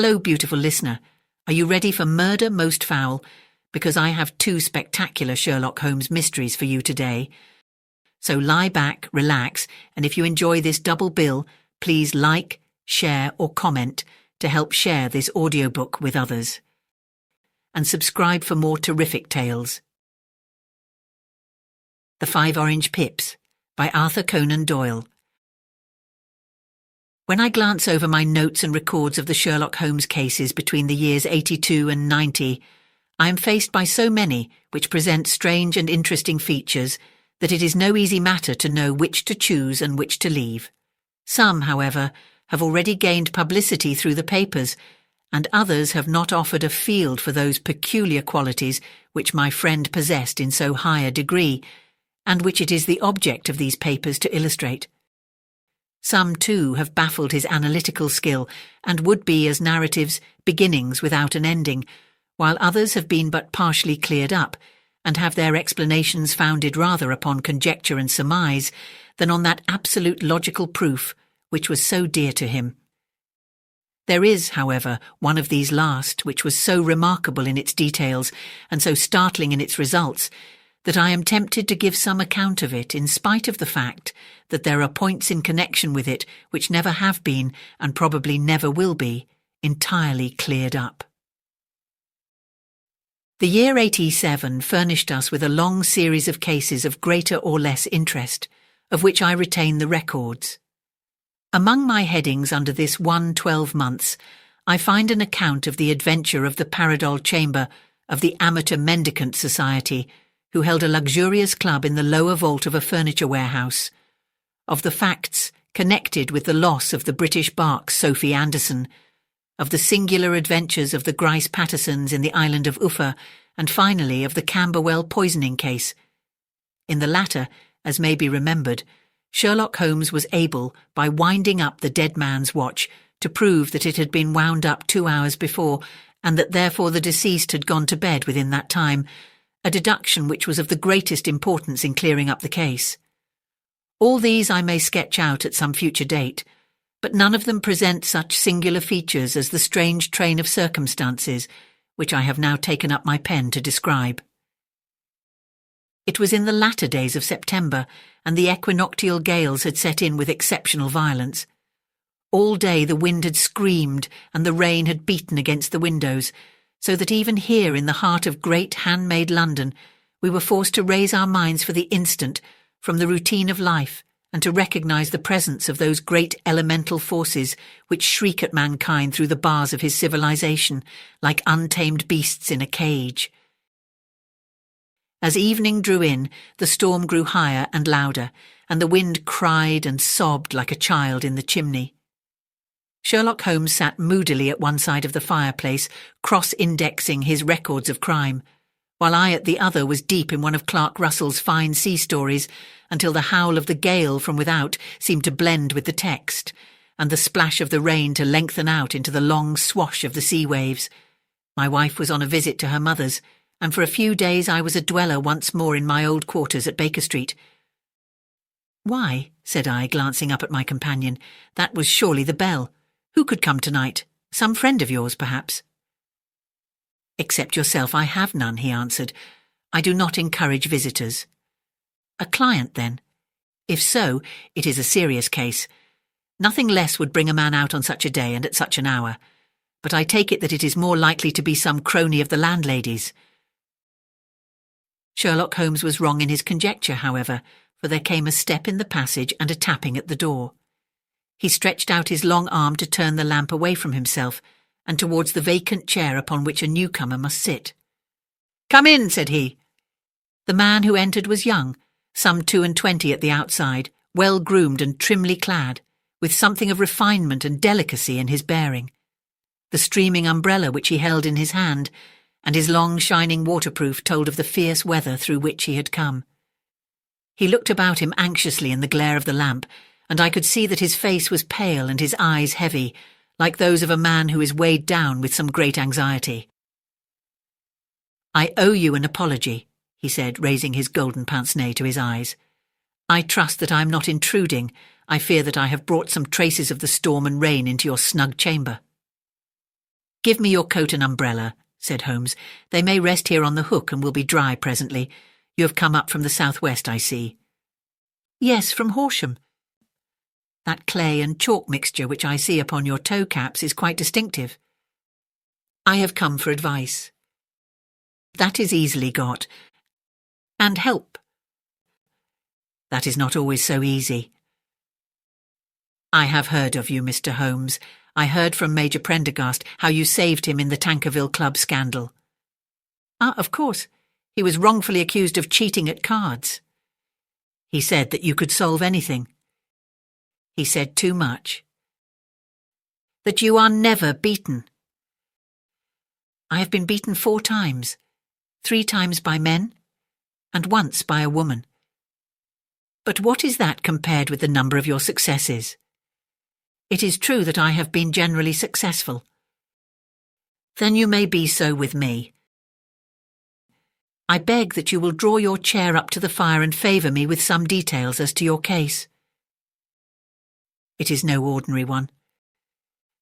Hello, beautiful listener. Are you ready for Murder Most Foul? Because I have 2 spectacular Sherlock Holmes mysteries for you today. So lie back, relax, and if you enjoy this double bill, please like, share or comment to help share this audiobook with others. And subscribe for more terrific tales. The 5 Orange Pips by Arthur Conan Doyle. When I glance over my notes and records of the Sherlock Holmes cases between the years 82 and 90, I am faced by so many which present strange and interesting features that it is no easy matter to know which to choose and which to leave. Some, however, have already gained publicity through the papers, and others have not offered a field for those peculiar qualities which my friend possessed in so high a degree, and which it is the object of these papers to illustrate. Some, too, have baffled his analytical skill and would be, as narratives, beginnings without an ending, while others have been but partially cleared up, and have their explanations founded rather upon conjecture and surmise than on that absolute logical proof which was so dear to him. There is, however, one of these last which was so remarkable in its details and so startling in its results that I am tempted to give some account of it in spite of the fact that there are points in connection with it which never have been, and probably never will be, entirely cleared up. The year 87 furnished us with a long series of cases of greater or less interest, of which I retain the records. Among my headings under this 12 months, I find an account of the adventure of the Paradol Chamber of the Amateur Mendicant Society, who held a luxurious club in the lower vault of a furniture warehouse, of the facts connected with the loss of the British bark Sophie Anderson, of the singular adventures of the Grice Pattersons in the island of Uffa, and finally of the Camberwell poisoning case. In the latter, as may be remembered, Sherlock Holmes was able, by winding up the dead man's watch, to prove that it had been wound up 2 hours before, and that therefore the deceased had gone to bed within that time, a deduction which was of the greatest importance in clearing up the case. All these I may sketch out at some future date, but none of them present such singular features as the strange train of circumstances which I have now taken up my pen to describe. It was in the latter days of September, and the equinoctial gales had set in with exceptional violence. All day the wind had screamed and the rain had beaten against the windows, so that even here in the heart of great handmade London we were forced to raise our minds for the instant from the routine of life and to recognise the presence of those great elemental forces which shriek at mankind through the bars of his civilization like untamed beasts in a cage. As evening drew in, the storm grew higher and louder, and the wind cried and sobbed like a child in the chimney. Sherlock Holmes sat moodily at one side of the fireplace, cross-indexing his records of crime, while I at the other was deep in one of Clark Russell's fine sea stories until the howl of the gale from without seemed to blend with the text, and the splash of the rain to lengthen out into the long swash of the sea waves. My wife was on a visit to her mother's, and for a few days I was a dweller once more in my old quarters at Baker Street. "Why," said I, glancing up at my companion, "that was surely the bell. Who could come tonight? Some friend of yours, perhaps?" "Except yourself, I have none," he answered. "I do not encourage visitors." "A client, then?" "If so, it is a serious case. Nothing less would bring a man out on such a day and at such an hour. But I take it that it is more likely to be some crony of the landlady's." Sherlock Holmes was wrong in his conjecture, however, for there came a step in the passage and a tapping at the door. He stretched out his long arm to turn the lamp away from himself and towards the vacant chair upon which a newcomer must sit. "Come in," said he. The man who entered was young, some 22 at the outside, well-groomed and trimly clad, with something of refinement and delicacy in his bearing. The streaming umbrella which he held in his hand and his long shining waterproof told of the fierce weather through which he had come. He looked about him anxiously in the glare of the lamp, and I could see that his face was pale and his eyes heavy, like those of a man who is weighed down with some great anxiety. "I owe you an apology," he said, raising his golden pince-nez to his eyes. "I trust that I am not intruding. I fear that I have brought some traces of the storm and rain into your snug chamber." "Give me your coat and umbrella," said Holmes. "They may rest here on the hook and will be dry presently. You have come up from the southwest, I see." "Yes, from Horsham. That clay and chalk mixture which I see upon your toe caps is quite distinctive." "I have come for advice." "That is easily got. And help." "That is not always so easy." "I have heard of you, Mr. Holmes. I heard from Major Prendergast how you saved him in the Tankerville Club scandal." "Ah, of course. He was wrongfully accused of cheating at cards." "He said that you could solve anything." "He said too much." "That you are never beaten." "I have been beaten 4 times, 3 times by men, and once by a woman." "But what is that compared with the number of your successes?" "It is true that I have been generally successful." "Then you may be so with me." "I beg that you will draw your chair up to the fire and favour me with some details as to your case." "It is no ordinary one."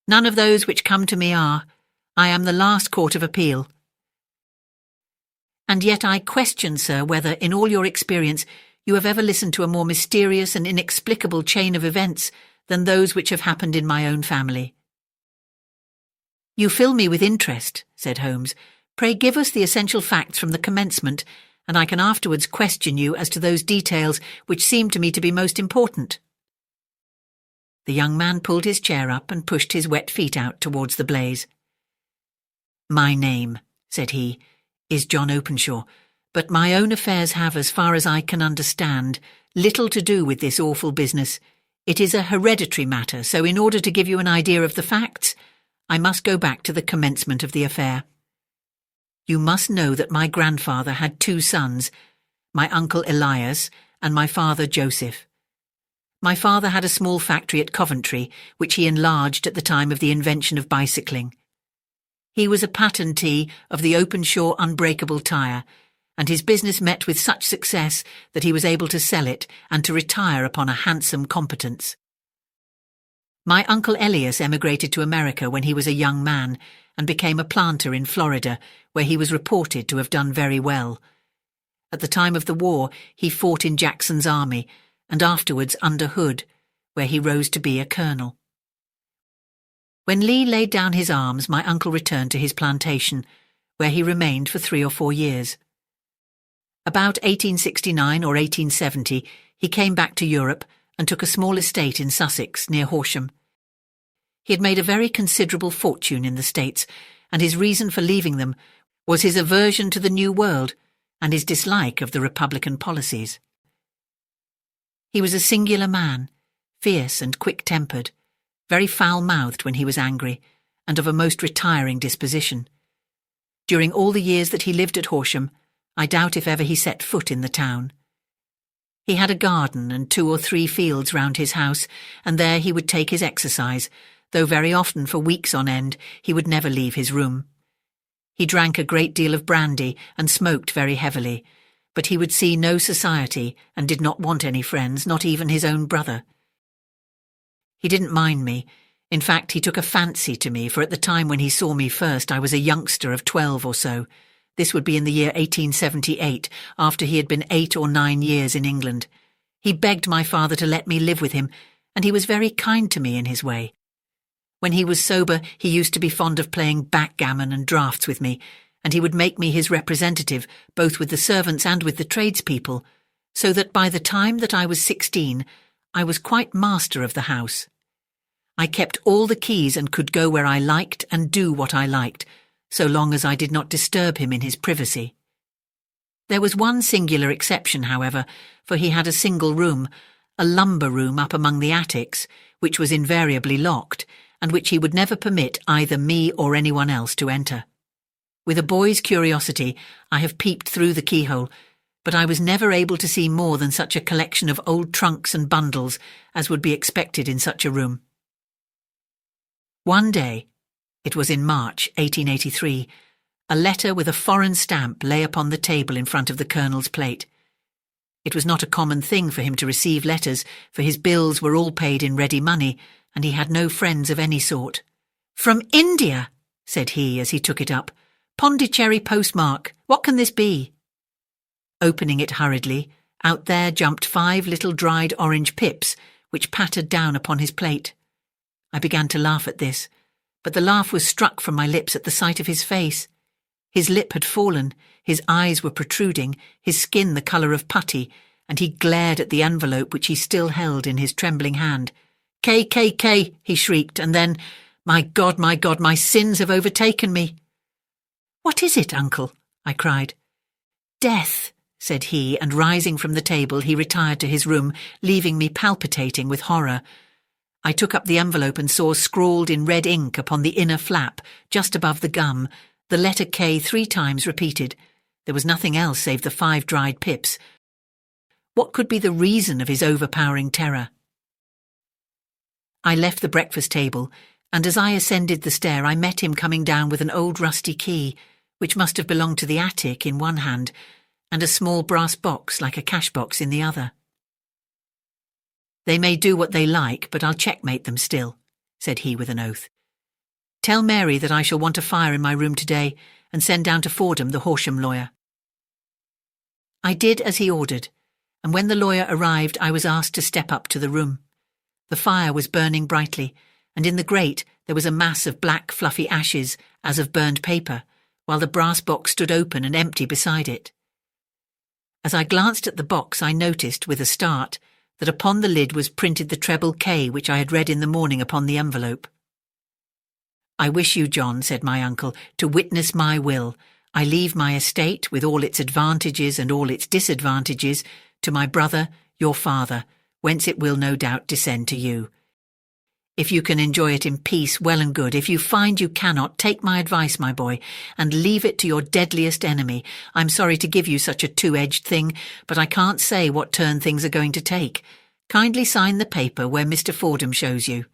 "None of those which come to me are. I am the last court of appeal." "And yet I question, sir, whether, in all your experience, you have ever listened to a more mysterious and inexplicable chain of events than those which have happened in my own family." "You fill me with interest," said Holmes. "Pray give us the essential facts from the commencement, and I can afterwards question you as to those details which seem to me to be most important." The young man pulled his chair up and pushed his wet feet out towards the blaze. "My name," said he, "is John Openshaw, but my own affairs have, as far as I can understand, little to do with this awful business. It is a hereditary matter, so in order to give you an idea of the facts, I must go back to the commencement of the affair. You must know that my grandfather had 2 sons, my uncle Elias and my father Joseph. My father had a small factory at Coventry, which he enlarged at the time of the invention of bicycling. He was a patentee of the Openshaw unbreakable tyre, and his business met with such success that he was able to sell it and to retire upon a handsome competence. My uncle Elias emigrated to America when he was a young man and became a planter in Florida, where he was reported to have done very well. At the time of the war, he fought in Jackson's army, and afterwards under Hood, where he rose to be a colonel. When Lee laid down his arms, my uncle returned to his plantation, where he remained for 3 or 4 years. About 1869 or 1870, he came back to Europe and took a small estate in Sussex, near Horsham. He had made a very considerable fortune in the States, and his reason for leaving them was his aversion to the New World and his dislike of the Republican policies. He was a singular man, fierce and quick-tempered, very foul-mouthed when he was angry, and of a most retiring disposition. During all the years that he lived at Horsham, I doubt if ever he set foot in the town. He had a garden and 2 or 3 fields round his house, and there he would take his exercise, though very often for weeks on end he would never leave his room. He drank a great deal of brandy and smoked very heavily, but he would see no society and did not want any friends, not even his own brother. He didn't mind me. In fact, he took a fancy to me, for at the time when he saw me first I was a youngster of 12 or so. This would be in the year 1878, after he had been 8 or 9 years in England. He begged my father to let me live with him, and he was very kind to me in his way. When he was sober, he used to be fond of playing backgammon and draughts with me, and he would make me his representative, both with the servants and with the tradespeople, so that by the time that I was 16, I was quite master of the house. I kept all the keys and could go where I liked and do what I liked, so long as I did not disturb him in his privacy. There was one singular exception, however, for he had a single room, a lumber room up among the attics, which was invariably locked, and which he would never permit either me or anyone else to enter. With a boy's curiosity, I have peeped through the keyhole, but I was never able to see more than such a collection of old trunks and bundles as would be expected in such a room. One day, it was in March 1883, a letter with a foreign stamp lay upon the table in front of the Colonel's plate. It was not a common thing for him to receive letters, for his bills were all paid in ready money, and he had no friends of any sort. "From India," said he as he took it up. "Pondicherry postmark. What can this be?" Opening it hurriedly, out there jumped 5 little dried orange pips, which pattered down upon his plate. I began to laugh at this, but the laugh was struck from my lips at the sight of his face. His lip had fallen, his eyes were protruding, his skin the colour of putty, and he glared at the envelope which he still held in his trembling hand. "KKK," he shrieked, and then, my God, my sins have overtaken me." "What is it, Uncle?" I cried. "Death," said he, and rising from the table he retired to his room, leaving me palpitating with horror. I took up the envelope and saw scrawled in red ink upon the inner flap, just above the gum, the letter K 3 times repeated. There was nothing else save the 5 dried pips. What could be the reason of his overpowering terror? I left the breakfast table, and as I ascended the stair I met him coming down with an old rusty key, which must have belonged to the attic, in one hand, and a small brass box like a cash box in the other. "They may do what they like, but I'll checkmate them still," said he with an oath. "Tell Mary that I shall want a fire in my room today, and send down to Fordham the Horsham lawyer." I did as he ordered, and when the lawyer arrived I was asked to step up to the room. The fire was burning brightly, and in the grate there was a mass of black fluffy ashes, as of burned paper, while the brass box stood open and empty beside it. As I glanced at the box I noticed, with a start, that upon the lid was printed the treble K which I had read in the morning upon the envelope. "I wish you, John," said my uncle, "to witness my will. I leave my estate, with all its advantages and all its disadvantages, to my brother, your father, whence it will no doubt descend to you. If you can enjoy it in peace, well and good. If you find you cannot, take my advice, my boy, and leave it to your deadliest enemy. I'm sorry to give you such a two-edged thing, but I can't say what turn things are going to take. Kindly sign the paper where Mr. Fordham shows you."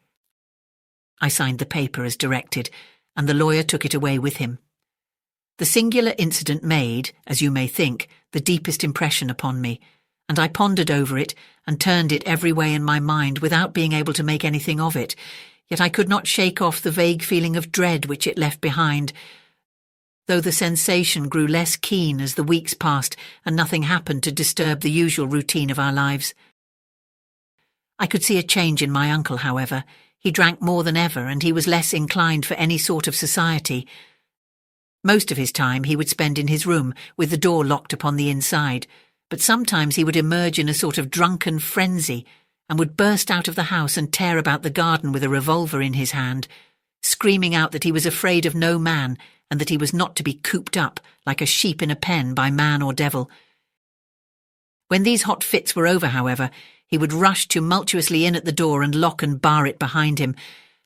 I signed the paper as directed, and the lawyer took it away with him. The singular incident made, as you may think, the deepest impression upon me, and I pondered over it and turned it every way in my mind without being able to make anything of it, yet I could not shake off the vague feeling of dread which it left behind, though the sensation grew less keen as the weeks passed and nothing happened to disturb the usual routine of our lives. I could see a change in my uncle, however. He drank more than ever, and he was less inclined for any sort of society. Most of his time he would spend in his room, with the door locked upon the inside, but sometimes he would emerge in a sort of drunken frenzy, and would burst out of the house and tear about the garden with a revolver in his hand, screaming out that he was afraid of no man, and that he was not to be cooped up, like a sheep in a pen, by man or devil. When these hot fits were over, however, he would rush tumultuously in at the door and lock and bar it behind him,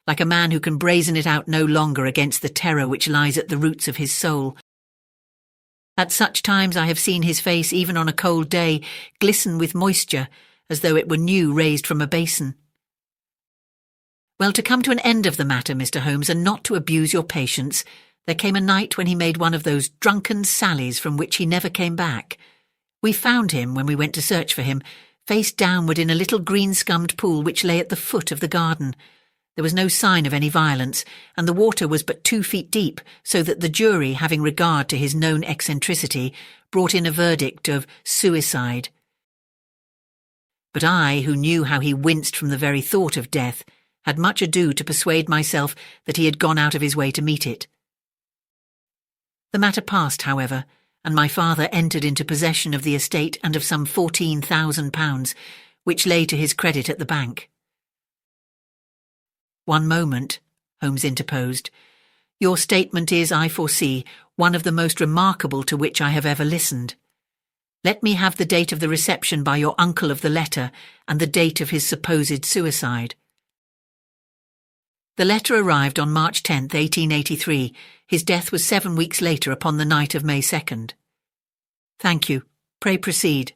like a man who can brazen it out no longer against the terror which lies at the roots of his soul. At such times I have seen his face, even on a cold day, glisten with moisture, as though it were new raised from a basin. Well, to come to an end of the matter, Mr. Holmes, and not to abuse your patience, there came a night when he made one of those drunken sallies from which he never came back. We found him, when we went to search for him, face downward in a little green-scummed pool which lay at the foot of the garden. There was no sign of any violence, and the water was but 2 feet deep, so that the jury, having regard to his known eccentricity, brought in a verdict of suicide. But I, who knew how he winced from the very thought of death, had much ado to persuade myself that he had gone out of his way to meet it. The matter passed, however, and my father entered into possession of the estate and of some £14,000, which lay to his credit at the bank. "One moment," Holmes interposed. "Your statement is, I foresee, one of the most remarkable to which I have ever listened. Let me have the date of the reception by your uncle of the letter, and the date of his supposed suicide." The letter arrived on March 10th, 1883. His death was 7 weeks later, upon the night of May 2nd. "Thank you. Pray proceed."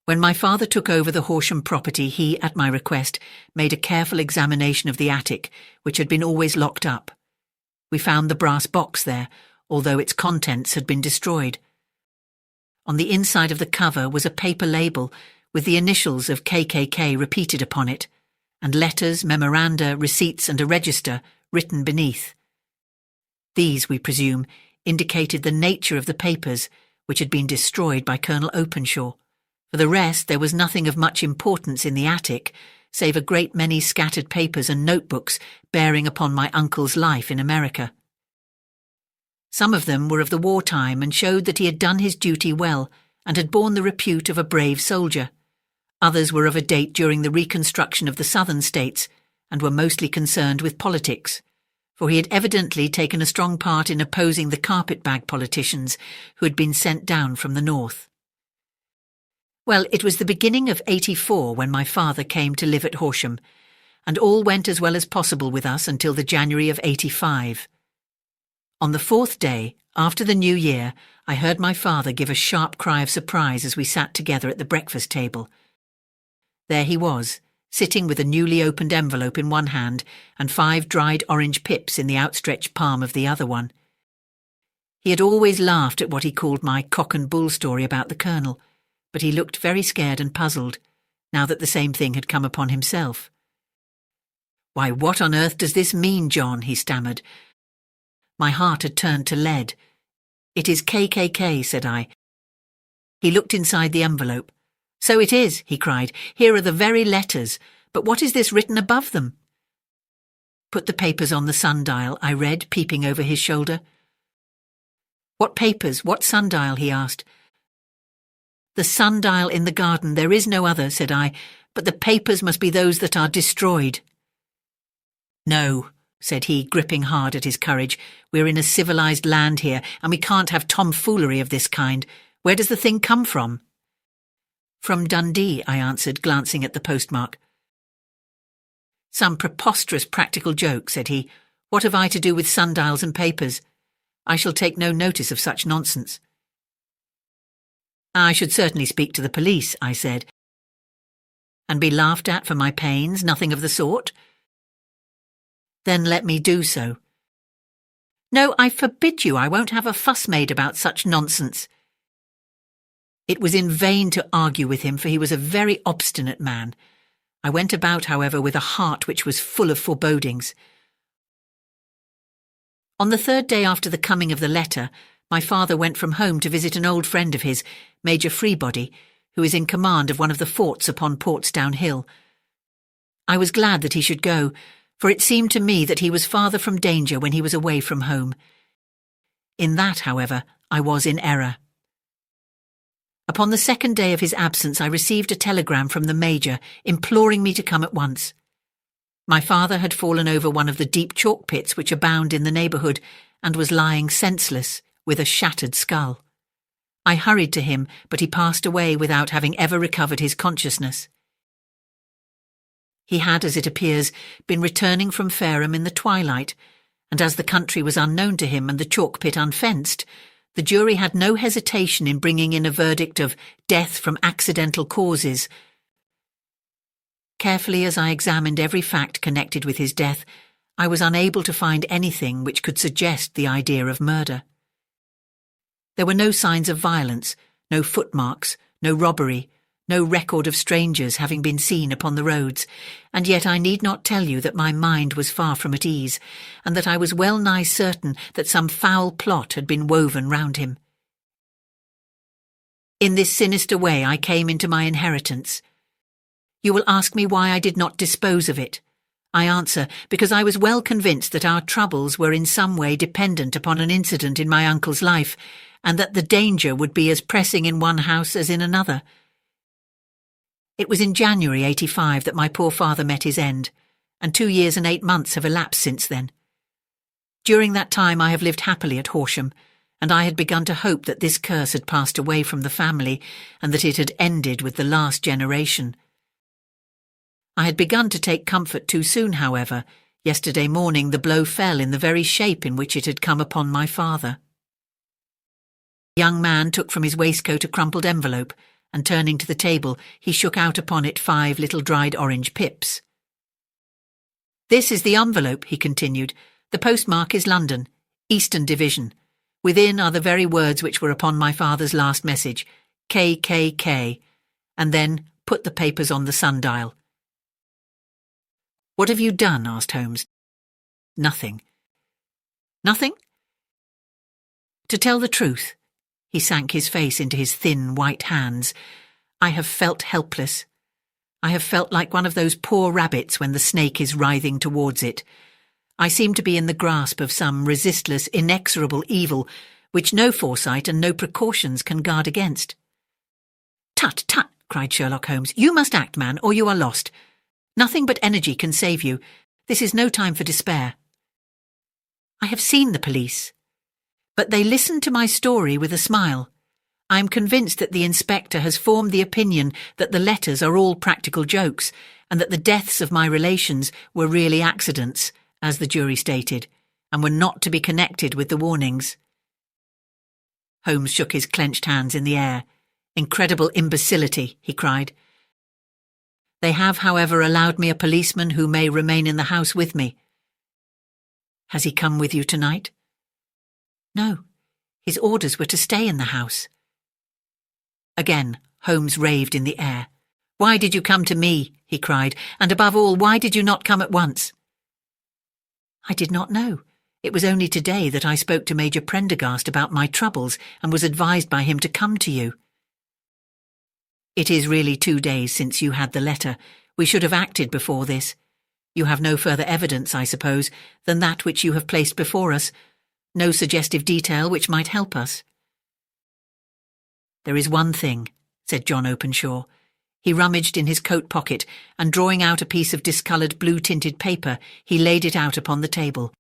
When my father took over the Horsham property, he, at my request, made a careful examination of the attic, which had been always locked up. We found the brass box there, although its contents had been destroyed. On the inside of the cover was a paper label with the initials of KKK repeated upon it, and letters, memoranda, receipts, and a register written beneath. These, we presume, indicated the nature of the papers, which had been destroyed by Colonel Openshaw. For the rest, there was nothing of much importance in the attic, save a great many scattered papers and notebooks bearing upon my uncle's life in America. Some of them were of the wartime and showed that he had done his duty well and had borne the repute of a brave soldier. Others were of a date during the reconstruction of the southern states and were mostly concerned with politics, for he had evidently taken a strong part in opposing the carpetbag politicians who had been sent down from the north. Well, it was the beginning of '84 when my father came to live at Horsham, and all went as well as possible with us until the January of '85. On the fourth day, after the New Year, I heard my father give a sharp cry of surprise as we sat together at the breakfast table. There he was, sitting with a newly opened envelope in one hand and 5 dried orange pips in the outstretched palm of the other one. He had always laughed at what he called my cock and bull story about the Colonel, but he looked very scared and puzzled, now that the same thing had come upon himself. "Why, what on earth does this mean, John?" he stammered. My heart had turned to lead. "It is KKK," said I. He looked inside the envelope. "So it is," he cried. "Here are the very letters. But what is this written above them?" "Put the papers on the sundial," I read, peeping over his shoulder. "What papers? What sundial?" he asked. "The sundial in the garden. There is no other," said I, "but the papers must be those that are destroyed." "No," said he, gripping hard at his courage. "We're in a civilized land here, and we can't have tomfoolery of this kind. Where does the thing come from?" "From Dundee," I answered, glancing at the postmark. "Some preposterous practical joke," said he. "What have I to do with sundials and papers? I shall take no notice of such nonsense." "I should certainly speak to the police," I said. "And be laughed at for my pains? Nothing of the sort." "Then let me do so." "No, I forbid you. I won't have a fuss made about such nonsense." It was in vain to argue with him, for he was a very obstinate man. I went about, however, with a heart which was full of forebodings. On the third day after the coming of the letter, my father went from home to visit an old friend of his, Major Freebody, who is in command of one of the forts upon Portsdown Hill. I was glad that he should go, for it seemed to me that he was farther from danger when he was away from home. In that, however, I was in error. Upon the second day of his absence, I received a telegram from the Major imploring me to come at once. My father had fallen over one of the deep chalk pits which abound in the neighbourhood and was lying senseless, with a shattered skull. I hurried to him, but he passed away without having ever recovered his consciousness. He had, as it appears, been returning from Fareham in the twilight, and as the country was unknown to him and the chalk pit unfenced, the jury had no hesitation in bringing in a verdict of death from accidental causes. Carefully as I examined every fact connected with his death, I was unable to find anything which could suggest the idea of murder. There were no signs of violence, no footmarks, no robbery, no record of strangers having been seen upon the roads, and yet I need not tell you that my mind was far from at ease, and that I was well nigh certain that some foul plot had been woven round him. In this sinister way I came into my inheritance. You will ask me why I did not dispose of it. I answer, because I was well convinced that our troubles were in some way dependent upon an incident in my uncle's life, and that the danger would be as pressing in one house as in another. It was in January '85 that my poor father met his end, and 2 years and 8 months have elapsed since then. During that time I have lived happily at Horsham, and I had begun to hope that this curse had passed away from the family, and that it had ended with the last generation. I had begun to take comfort too soon, however. Yesterday morning the blow fell in the very shape in which it had come upon my father. The young man took from his waistcoat a crumpled envelope, and turning to the table, he shook out upon it 5 little dried orange pips. "This is the envelope," he continued. "The postmark is London, Eastern Division. Within are the very words which were upon my father's last message, KKK, and then put the papers on the sundial." "What have you done?" asked Holmes. "Nothing." "Nothing? To tell the truth, he sank his face into his thin white hands, I have felt helpless. I have felt like one of those poor rabbits when the snake is writhing towards it. I seem to be in the grasp of some resistless, inexorable evil which no foresight and no precautions can guard against. "Tut, tut," cried Sherlock Holmes. "You must act, man, or you are lost. Nothing but energy can save you. This is no time for despair." "I have seen the police. But they listened to my story with a smile. I am convinced that the inspector has formed the opinion that the letters are all practical jokes, and that the deaths of my relations were really accidents, as the jury stated, and were not to be connected with the warnings." Holmes shook his clenched hands in the air. "Incredible imbecility," he cried. "They have, however, allowed me a policeman who may remain in the house with me." "Has he come with you tonight?" "No. His orders were to stay in the house." Again, Holmes raved in the air. "Why did you come to me?" he cried. "And above all, why did you not come at once?" "I did not know. It was only today that I spoke to Major Prendergast about my troubles and was advised by him to come to you." "It is really 2 days since you had the letter. We should have acted before this. You have no further evidence, I suppose, than that which you have placed before us. No suggestive detail which might help us." "There is one thing," said John Openshaw. He rummaged in his coat pocket, and drawing out a piece of discoloured blue-tinted paper, he laid it out upon the table.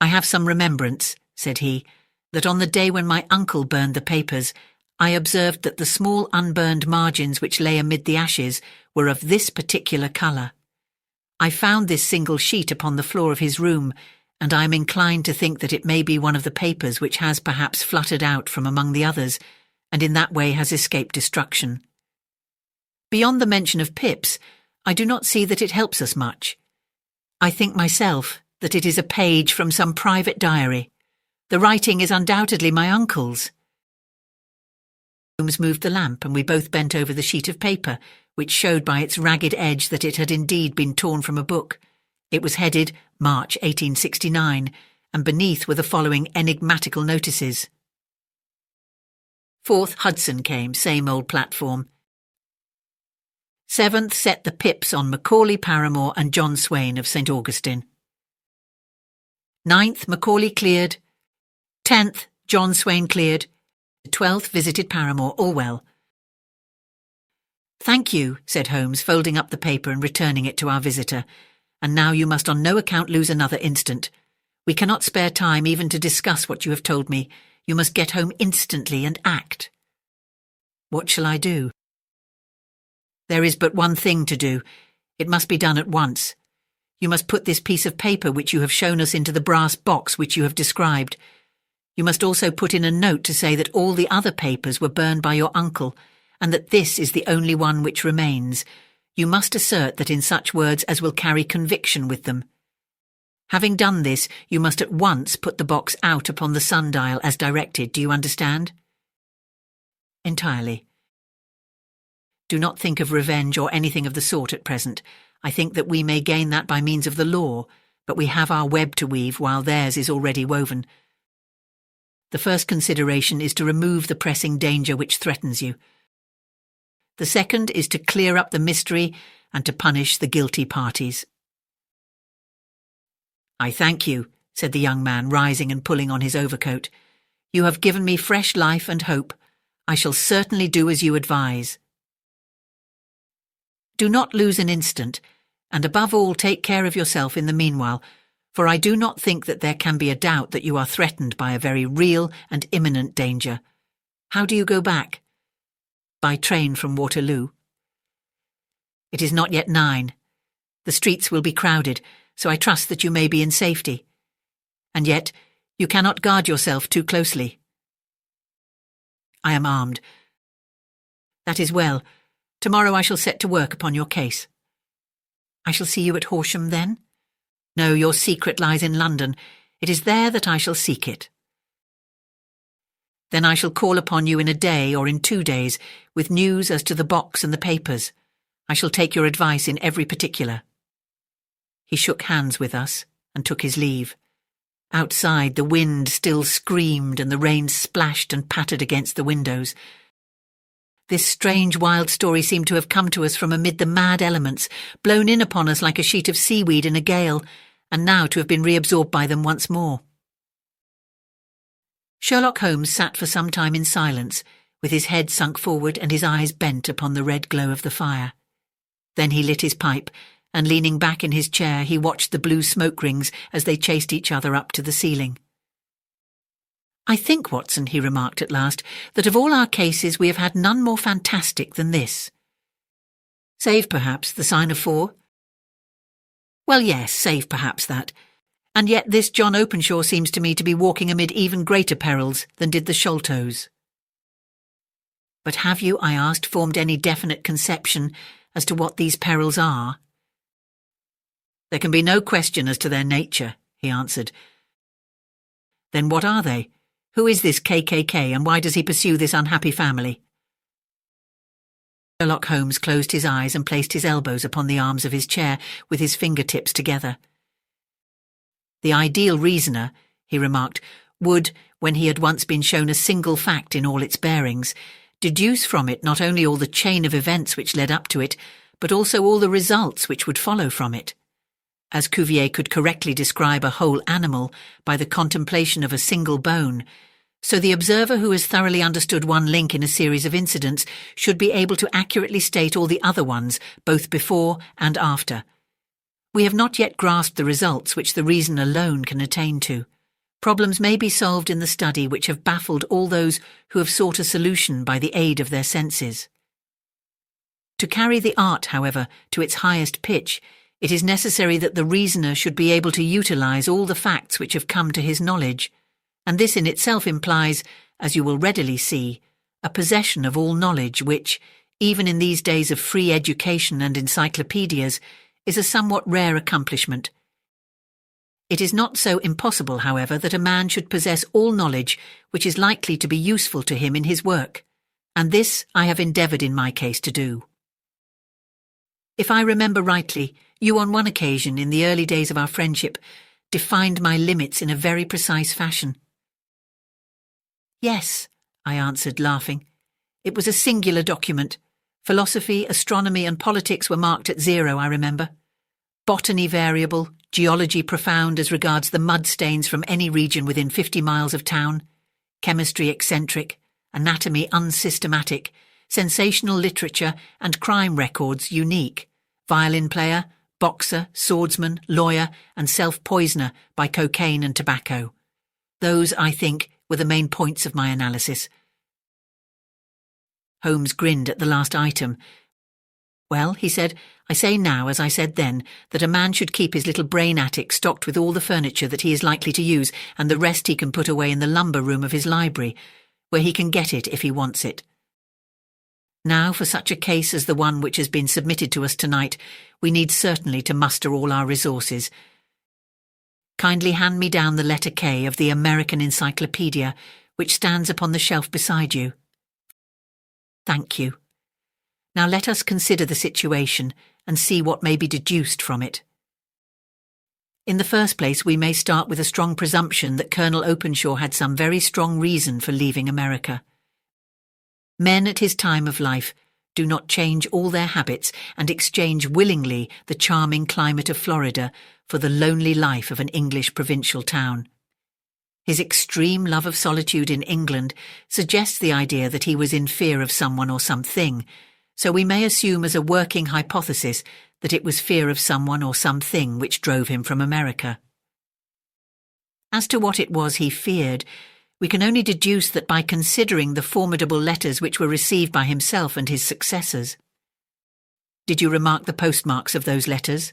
"I have some remembrance," said he, "that on the day when my uncle burned the papers, I observed that the small unburned margins which lay amid the ashes were of this particular colour. I found this single sheet upon the floor of his room, and I am inclined to think that it may be one of the papers which has perhaps fluttered out from among the others, and in that way has escaped destruction. Beyond the mention of Pip's, I do not see that it helps us much. I think myself that it is a page from some private diary. The writing is undoubtedly my uncle's." Holmes moved the lamp, and we both bent over the sheet of paper, which showed by its ragged edge that it had indeed been torn from a book. It was headed March 1869, and beneath were the following enigmatical notices. 4th Hudson came, same old platform. 7th set the Pips on Macaulay Paramore and John Swain of St. Augustine. 9th Macaulay cleared. 10th John Swain cleared. 12th visited Paramore, all well. "Thank you," said Holmes, folding up the paper and returning it to our visitor. "And now you must on no account lose another instant. We cannot spare time even to discuss what you have told me. You must get home instantly and act." "What shall I do?" "There is but one thing to do. It must be done at once. You must put this piece of paper which you have shown us into the brass box which you have described. You must also put in a note to say that all the other papers were burned by your uncle, and that this is the only one which remains. You must assert that in such words as will carry conviction with them. Having done this, you must at once put the box out upon the sundial as directed. Do you understand?" "Entirely." "Do not think of revenge or anything of the sort at present. I think that we may gain that by means of the law, but we have our web to weave while theirs is already woven. The first consideration is to remove the pressing danger which threatens you. The second is to clear up the mystery and to punish the guilty parties." "I thank you," said the young man, rising and pulling on his overcoat. "You have given me fresh life and hope. I shall certainly do as you advise. Do not lose an instant, and above all take care of yourself in the meanwhile, for I do not think that there can be a doubt that you are threatened by a very real and imminent danger. How do you go back?" "By train from Waterloo." "It is not yet 9. The streets will be crowded, so I trust that you may be in safety. And yet, you cannot guard yourself too closely." "I am armed." "That is well. Tomorrow I shall set to work upon your case." "I shall see you at Horsham then?" "No, your secret lies in London. It is there that I shall seek it." "Then I shall call upon you in a day or in 2 days with news as to the box and the papers. I shall take your advice in every particular." He shook hands with us and took his leave. Outside, the wind still screamed and the rain splashed and pattered against the windows. This strange wild story seemed to have come to us from amid the mad elements, blown in upon us like a sheet of seaweed in a gale, and now to have been reabsorbed by them once more. Sherlock Holmes sat for some time in silence, with his head sunk forward and his eyes bent upon the red glow of the fire. Then he lit his pipe, and leaning back in his chair he watched the blue smoke rings as they chased each other up to the ceiling. "I think, Watson," he remarked at last, "that of all our cases we have had none more fantastic than this. Save, perhaps, the sign of 4? Well, yes, save perhaps that. And yet this John Openshaw seems to me to be walking amid even greater perils than did the Sholtos." "But have you," I asked, "formed any definite conception as to what these perils are?" "There can be no question as to their nature," he answered. "Then what are they? Who is this KKK, and why does he pursue this unhappy family?" Sherlock Holmes closed his eyes and placed his elbows upon the arms of his chair with his fingertips together. "The ideal reasoner," he remarked, "would, when he had once been shown a single fact in all its bearings, deduce from it not only all the chain of events which led up to it, but also all the results which would follow from it. As Cuvier could correctly describe a whole animal by the contemplation of a single bone, so the observer who has thoroughly understood one link in a series of incidents should be able to accurately state all the other ones, both before and after. We have not yet grasped the results which the reason alone can attain to. Problems may be solved in the study which have baffled all those who have sought a solution by the aid of their senses. To carry the art, however, to its highest pitch, it is necessary that the reasoner should be able to utilize all the facts which have come to his knowledge, and this in itself implies, as you will readily see, a possession of all knowledge which, even in these days of free education and encyclopedias, is a somewhat rare accomplishment. It is not so impossible, however, that a man should possess all knowledge which is likely to be useful to him in his work, and this I have endeavoured in my case to do. If I remember rightly, you on one occasion, in the early days of our friendship, defined my limits in a very precise fashion." "Yes," I answered, laughing. "It was a singular document. Philosophy, astronomy and politics were marked at 0, I remember. Botany variable, geology profound as regards the mud stains from any region within 50 miles of town, chemistry eccentric, anatomy unsystematic, sensational literature and crime records unique, violin player, boxer, swordsman, lawyer and self-poisoner by cocaine and tobacco. Those, I think, were the main points of my analysis." Holmes grinned at the last item. "Well," he said, "I say now, as I said then, that a man should keep his little brain attic stocked with all the furniture that he is likely to use, and the rest he can put away in the lumber room of his library, where he can get it if he wants it. Now, for such a case as the one which has been submitted to us tonight, we need certainly to muster all our resources. Kindly hand me down the letter K of the American Encyclopedia, which stands upon the shelf beside you." "Thank you. Now let us consider the situation and see what may be deduced from it. In the first place, we may start with a strong presumption that Colonel Openshaw had some very strong reason for leaving America. Men at his time of life do not change all their habits and exchange willingly the charming climate of Florida for the lonely life of an English provincial town. His extreme love of solitude in England suggests the idea that he was in fear of someone or something, so we may assume as a working hypothesis that it was fear of someone or something which drove him from America. As to what it was he feared, we can only deduce that by considering the formidable letters which were received by himself and his successors. Did you remark the postmarks of those letters?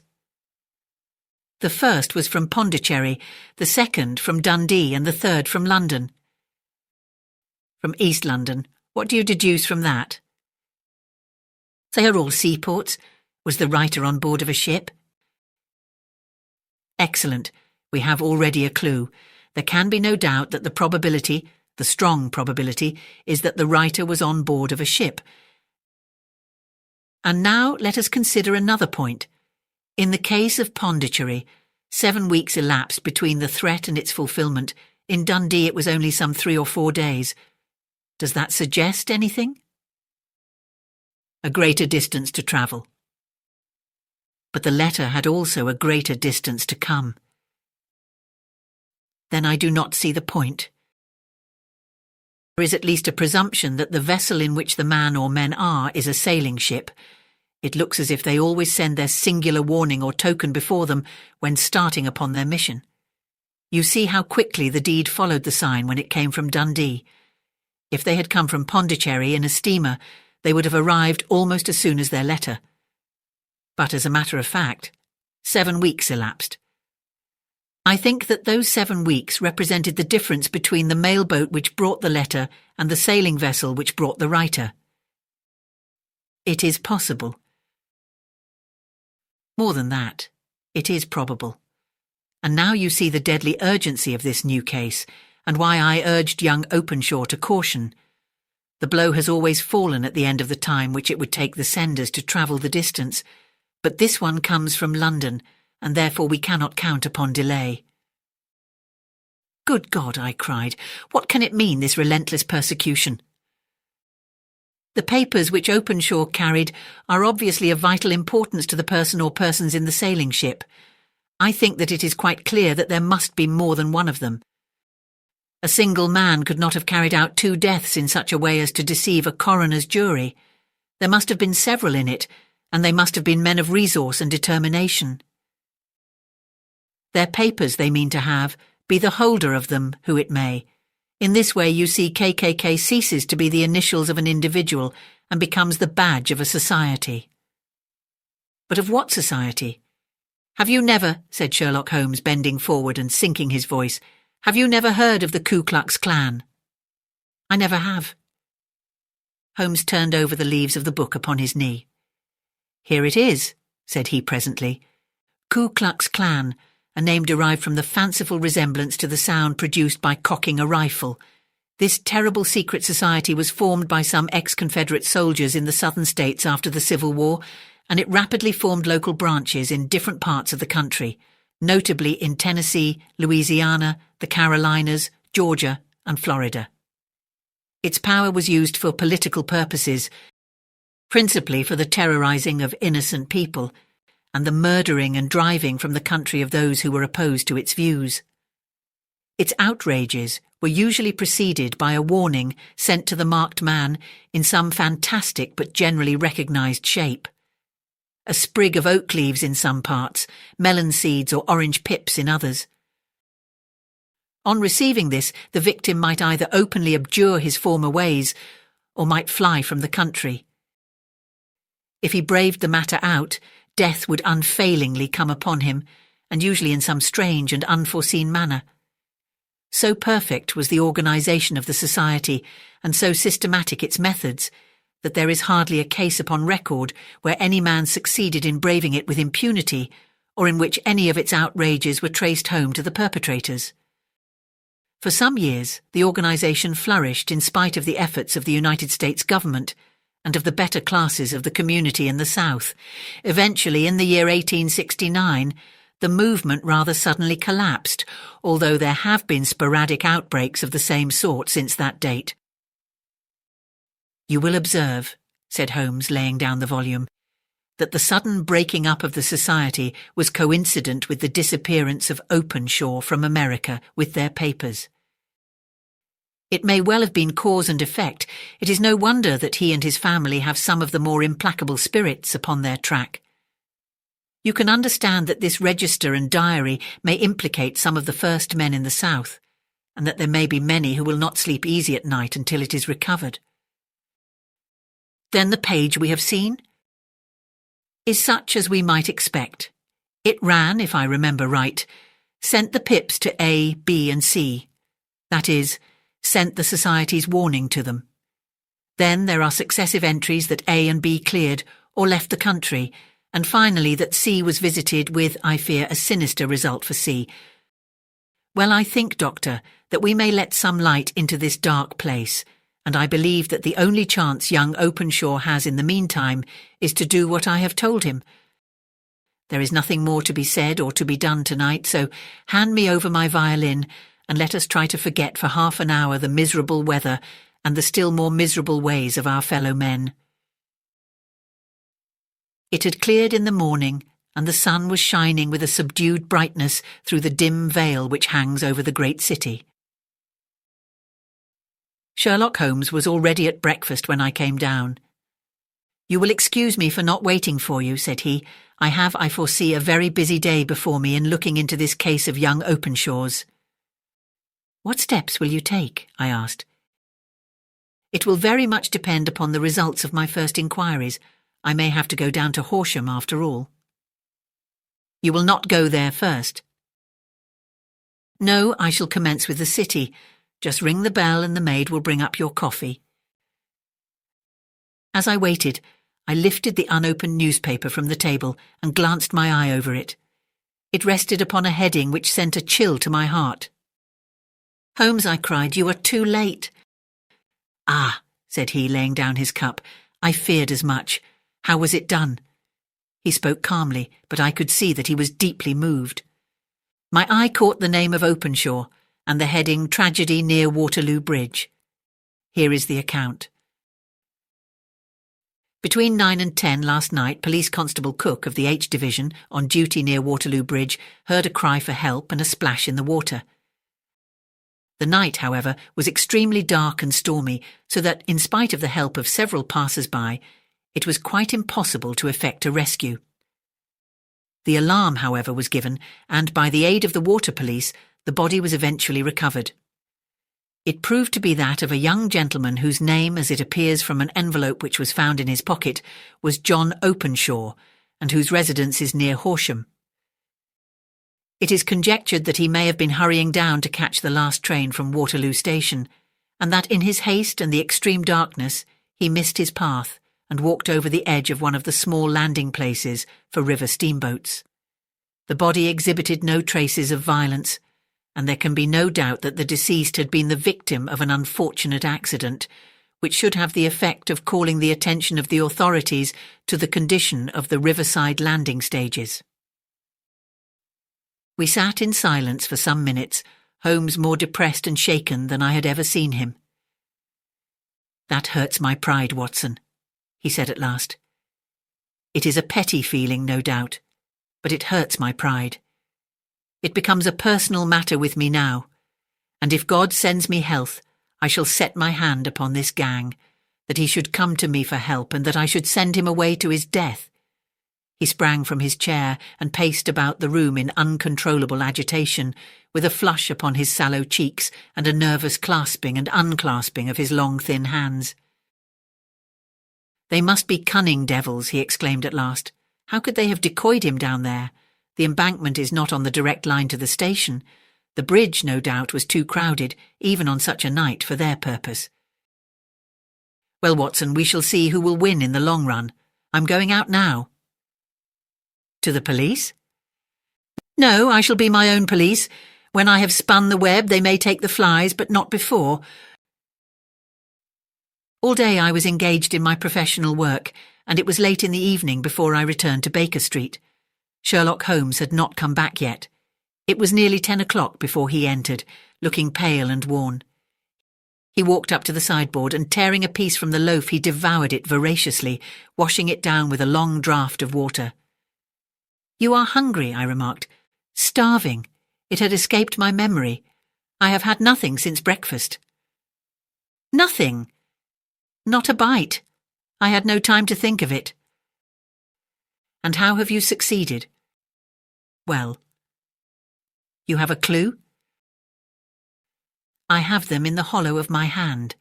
The first was from Pondicherry, the second from Dundee, and the third from London. From East London. What do you deduce from that? They are all seaports. Was the writer on board of a ship? Excellent. We have already a clue. There can be no doubt that the probability, the strong probability, is that the writer was on board of a ship. And now let us consider another point. In the case of Pondicherry, 7 weeks elapsed between the threat and its fulfillment. In Dundee it was only some 3 or 4 days. Does that suggest anything? A greater distance to travel. But the letter had also a greater distance to come. Then I do not see the point. There is at least a presumption that the vessel in which the man or men are is a sailing ship. It looks as if they always send their singular warning or token before them when starting upon their mission. You see how quickly the deed followed the sign when it came from Dundee. If they had come from Pondicherry in a steamer, they would have arrived almost as soon as their letter. But as a matter of fact, 7 weeks elapsed. I think that those 7 weeks represented the difference between the mailboat which brought the letter and the sailing vessel which brought the writer. It is possible. More than that, it is probable. And now you see the deadly urgency of this new case, and why I urged young Openshaw to caution. The blow has always fallen at the end of the time which it would take the senders to travel the distance, but this one comes from London, and therefore we cannot count upon delay. Good God, I cried, what can it mean, this relentless persecution? The papers which Openshaw carried are obviously of vital importance to the person or persons in the sailing ship. I think that it is quite clear that there must be more than one of them. A single man could not have carried out 2 deaths in such a way as to deceive a coroner's jury. There must have been several in it, and they must have been men of resource and determination. Their papers they mean to have, be the holder of them who it may. In this way you see KKK ceases to be the initials of an individual and becomes the badge of a society. But of what society? Have you never, said Sherlock Holmes, bending forward and sinking his voice, have you never heard of the Ku Klux Klan? I never have. Holmes turned over the leaves of the book upon his knee. Here it is, said he presently. Ku Klux Klan, a name derived from the fanciful resemblance to the sound produced by cocking a rifle. This terrible secret society was formed by some ex-Confederate soldiers in the southern states after the Civil War, and it rapidly formed local branches in different parts of the country, notably in Tennessee, Louisiana, the Carolinas, Georgia, and Florida. Its power was used for political purposes, principally for the terrorizing of innocent people, and the murdering and driving from the country of those who were opposed to its views. Its outrages were usually preceded by a warning sent to the marked man in some fantastic but generally recognized shape. A sprig of oak leaves in some parts, melon seeds or orange pips in others. On receiving this, the victim might either openly abjure his former ways or might fly from the country. If he braved the matter out, death would unfailingly come upon him, and usually in some strange and unforeseen manner. So perfect was the organisation of the society, and so systematic its methods, that there is hardly a case upon record where any man succeeded in braving it with impunity, or in which any of its outrages were traced home to the perpetrators. For some years, the organisation flourished in spite of the efforts of the United States government, and of the better classes of the community in the South. Eventually, in the year 1869, the movement rather suddenly collapsed, although there have been sporadic outbreaks of the same sort since that date. You will observe, said Holmes, laying down the volume, that the sudden breaking up of the society was coincident with the disappearance of Openshaw from America with their papers. It may well have been cause and effect. It is no wonder that he and his family have some of the more implacable spirits upon their track. You can understand that this register and diary may implicate some of the first men in the South, and that there may be many who will not sleep easy at night until it is recovered. Then the page we have seen is such as we might expect. It ran, if I remember right, sent the pips to A, B and C. That is, sent the society's warning to them. Then there are successive entries that A and B cleared or left the country, and finally that C was visited with, I fear, a sinister result for C. Well, I think, Doctor, that we may let some light into this dark place, and I believe that the only chance young Openshaw has in the meantime is to do what I have told him. There is nothing more to be said or to be done tonight, so hand me over my violin and let us try to forget for half an hour the miserable weather and the still more miserable ways of our fellow men." It had cleared in the morning, and the sun was shining with a subdued brightness through the dim veil which hangs over the great city. Sherlock Holmes was already at breakfast when I came down. "You will excuse me for not waiting for you," said he. "I have, I foresee, a very busy day before me in looking into this case of young Openshaw's." "What steps will you take?" I asked. "It will very much depend upon the results of my first inquiries. I may have to go down to Horsham after all." "You will not go there first?" "No, I shall commence with the city. Just ring the bell and the maid will bring up your coffee." As I waited, I lifted the unopened newspaper from the table and glanced my eye over it. It rested upon a heading which sent a chill to my heart. "Holmes," I cried, "you are too late." "Ah," said he, laying down his cup, "I feared as much. How was it done?" He spoke calmly, but I could see that he was deeply moved. My eye caught the name of Openshaw and the heading "Tragedy near Waterloo Bridge." Here is the account. "Between 9 and 10 last night, Police Constable Cook of the H Division, on duty near Waterloo Bridge, heard a cry for help and a splash in the water. The night, however, was extremely dark and stormy, so that, in spite of the help of several passers-by, it was quite impossible to effect a rescue. The alarm, however, was given, and by the aid of the water police, the body was eventually recovered. It proved to be that of a young gentleman whose name, as it appears from an envelope which was found in his pocket, was John Openshaw, and whose residence is near Horsham. It is conjectured that he may have been hurrying down to catch the last train from Waterloo Station, and that in his haste and the extreme darkness he missed his path and walked over the edge of one of the small landing places for river steamboats. The body exhibited no traces of violence, and there can be no doubt that the deceased had been the victim of an unfortunate accident, which should have the effect of calling the attention of the authorities to the condition of the riverside landing stages." We sat in silence for some minutes, Holmes more depressed and shaken than I had ever seen him. "That hurts my pride, Watson," he said at last. "It is a petty feeling, no doubt, but it hurts my pride. It becomes a personal matter with me now, and if God sends me health, I shall set my hand upon this gang, that he should come to me for help and that I should send him away to his death." He sprang from his chair and paced about the room in uncontrollable agitation, with a flush upon his sallow cheeks and a nervous clasping and unclasping of his long thin hands. "They must be cunning devils," he exclaimed at last. "How could they have decoyed him down there? The embankment is not on the direct line to the station. The bridge, no doubt, was too crowded, even on such a night, for their purpose. Well, Watson, we shall see who will win in the long run. I'm going out now." "To the police?" "No, I shall be my own police. When I have spun the web, they may take the flies, but not before. All day I was engaged in my professional work, and it was late in the evening before I returned to Baker Street. Sherlock Holmes had not come back yet. It was nearly 10 o'clock before he entered, looking pale and worn. He walked up to the sideboard, and tearing a piece from the loaf, he devoured it voraciously, washing it down with a long draught of water. "You are hungry," I remarked. "Starving. It had escaped my memory. I have had nothing since breakfast." "Nothing?" "Not a bite. I had no time to think of it." "And how have you succeeded?" "Well." "You have a clue?" "I have them in the hollow of my hand.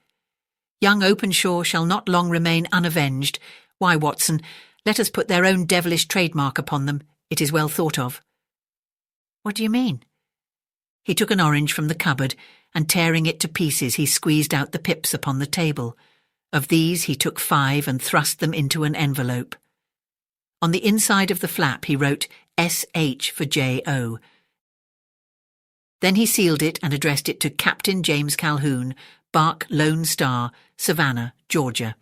Young Openshaw shall not long remain unavenged. Why, Watson, let us put their own devilish trademark upon them. It is well thought of." "What do you mean?" He took an orange from the cupboard, and tearing it to pieces, he squeezed out the pips upon the table. Of these he took 5 and thrust them into an envelope. On the inside of the flap he wrote S.H. for J.O. Then he sealed it and addressed it to Captain James Calhoun, Bark Lone Star, Savannah, Georgia.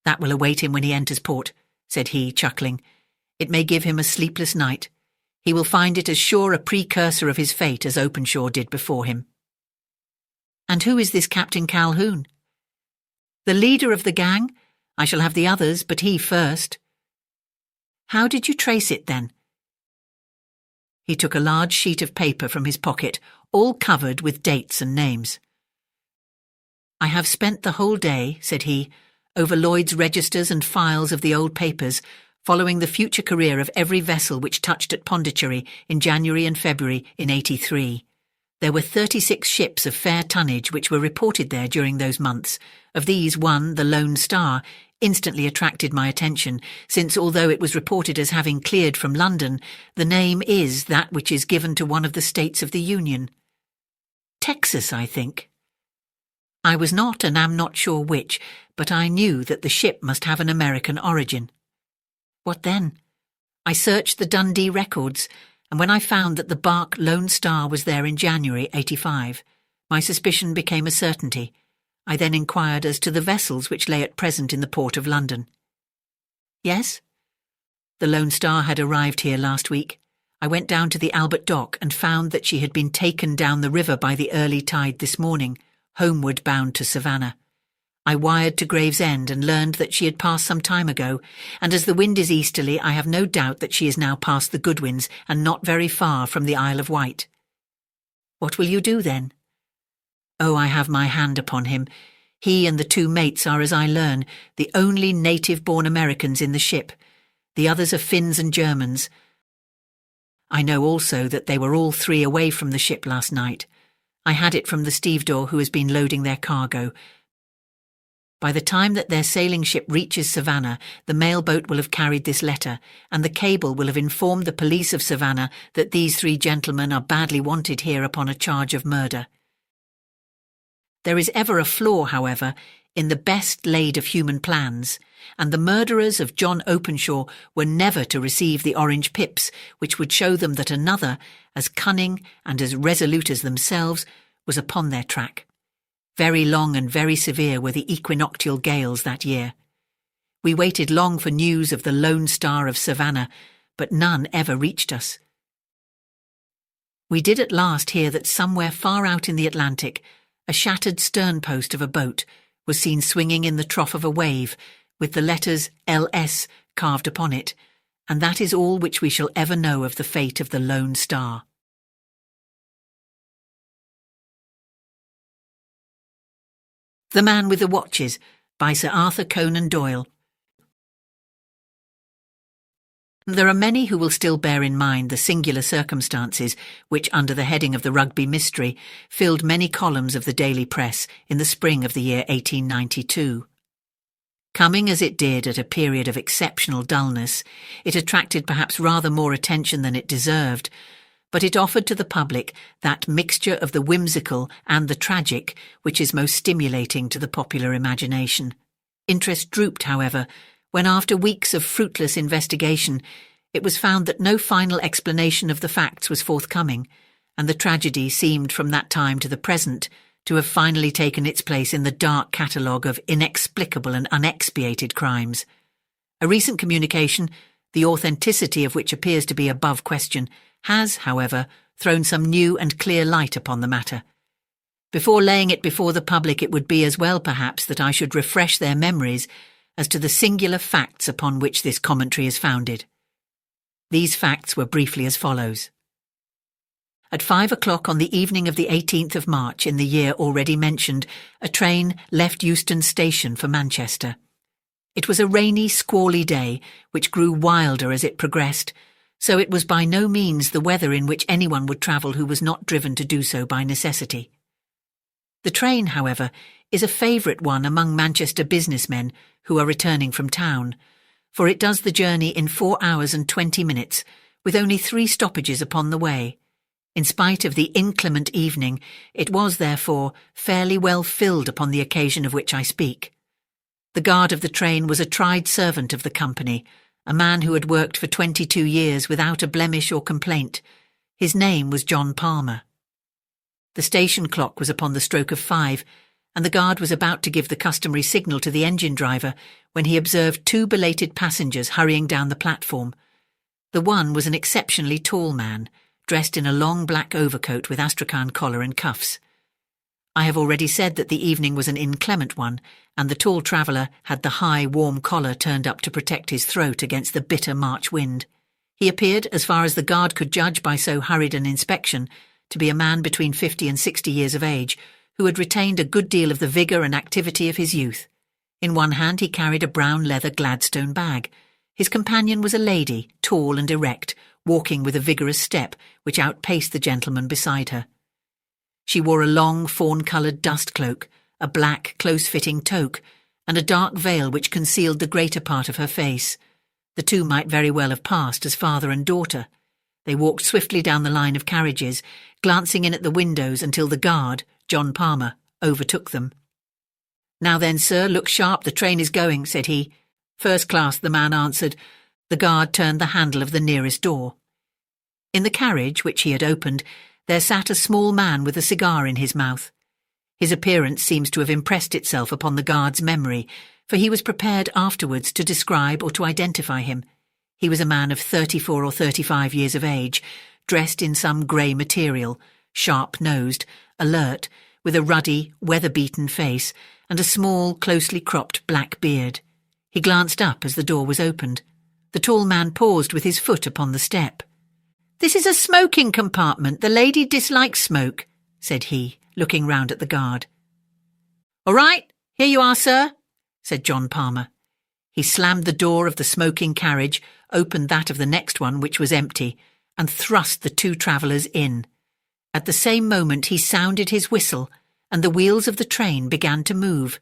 "That will await him when he enters port," said he, chuckling. It may give him a sleepless night. He will find it as sure a precursor of his fate as Openshaw did before him. And who is this Captain Calhoun? The leader of the gang? I shall have the others, but he first. How did you trace it, then? He took a large sheet of paper from his pocket, all covered with dates and names. I have spent the whole day, said he, over Lloyd's registers and files of the old papers, following the future career of every vessel which touched at Pondicherry in January and February in '83. There were 36 ships of fair tonnage which were reported there during those months. Of these, one, the Lone Star, instantly attracted my attention, since although it was reported as having cleared from London, the name is that which is given to one of the states of the Union. Texas, I think. I was not and am not sure which, but I knew that the ship must have an American origin. What then? I searched the Dundee records, and when I found that the bark Lone Star was there in January '85, my suspicion became a certainty. I then inquired as to the vessels which lay at present in the port of London. Yes? The Lone Star had arrived here last week. I went down to the Albert Dock and found that she had been taken down the river by the early tide this morning, homeward bound to Savannah. I wired to Gravesend and learned that she had passed some time ago, and as the wind is easterly, I have no doubt that she is now past the Goodwins and not very far from the Isle of Wight. What will you do then? Oh, I have my hand upon him. He and the two mates are, as I learn, the only native-born Americans in the ship. The others are Finns and Germans. I know also that they were all three away from the ship last night. I had it from the stevedore who has been loading their cargo. By the time that their sailing ship reaches Savannah, the mail boat will have carried this letter, and the cable will have informed the police of Savannah that these three gentlemen are badly wanted here upon a charge of murder. There is ever a flaw, however, in the best laid of human plans, and the murderers of John Openshaw were never to receive the orange pips, which would show them that another, as cunning and as resolute as themselves, was upon their track. Very long and very severe were the equinoctial gales that year. We waited long for news of the Lone Star of Savannah, but none ever reached us. We did at last hear that somewhere far out in the Atlantic, a shattered stern-post of a boat was seen swinging in the trough of a wave, with the letters LS carved upon it, and that is all which we shall ever know of the fate of the Lone Star. The Man with the Watches, by Sir Arthur Conan Doyle. There are many who will still bear in mind the singular circumstances which, under the heading of the Rugby Mystery, filled many columns of the daily press in the spring of the year 1892. Coming as it did at a period of exceptional dullness, it attracted perhaps rather more attention than it deserved, but it offered to the public that mixture of the whimsical and the tragic which is most stimulating to the popular imagination. Interest drooped, however, when after weeks of fruitless investigation it was found that no final explanation of the facts was forthcoming, and the tragedy seemed from that time to the present to have finally taken its place in the dark catalogue of inexplicable and unexpiated crimes. A recent communication, the authenticity of which appears to be above question, has, however, thrown some new and clear light upon the matter. Before laying it before the public, it would be as well, perhaps, that I should refresh their memories as to the singular facts upon which this commentary is founded. These facts were briefly as follows. At 5 o'clock on the evening of the 18th of March in the year already mentioned, a train left Euston Station for Manchester. It was a rainy, squally day, which grew wilder as it progressed, so it was by no means the weather in which anyone would travel who was not driven to do so by necessity. The train, however, is a favourite one among Manchester businessmen who are returning from town, for it does the journey in 4 hours and 20 minutes, with only 3 stoppages upon the way. In spite of the inclement evening, it was, therefore, fairly well filled upon the occasion of which I speak. The guard of the train was a tried servant of the company, a man who had worked for 22 years without a blemish or complaint. His name was John Palmer. The station clock was upon the stroke of 5, and the guard was about to give the customary signal to the engine driver when he observed 2 belated passengers hurrying down the platform. The one was an exceptionally tall man, dressed in a long black overcoat with astrakhan collar and cuffs. I have already said that the evening was an inclement one, and the tall traveller had the high, warm collar turned up to protect his throat against the bitter March wind. He appeared, as far as the guard could judge by so hurried an inspection, to be a man between 50 and 60 years of age, who had retained a good deal of the vigour and activity of his youth. In one hand he carried a brown leather Gladstone bag. His companion was a lady, tall and erect, walking with a vigorous step, which outpaced the gentleman beside her. She wore a long, fawn-coloured dust cloak, a black, close-fitting toque, and a dark veil which concealed the greater part of her face. The two might very well have passed as father and daughter. They walked swiftly down the line of carriages, glancing in at the windows until the guard, John Palmer, overtook them. "Now then, sir, look sharp, the train is going," said he. "First class," the man answered. The guard turned the handle of the nearest door. In the carriage, which he had opened, there sat a small man with a cigar in his mouth. His appearance seems to have impressed itself upon the guard's memory, for he was prepared afterwards to describe or to identify him. He was a man of 34 or 35 years of age, dressed in some grey material, sharp-nosed, alert, with a ruddy, weather-beaten face and a small, closely cropped black beard. He glanced up as the door was opened. The tall man paused with his foot upon the step. "This is a smoking compartment. The lady dislikes smoke," said he, looking round at the guard. "All right, here you are, sir," said John Palmer. He slammed the door of the smoking carriage, opened that of the next one, which was empty, and thrust the two travellers in. At the same moment he sounded his whistle, and the wheels of the train began to move.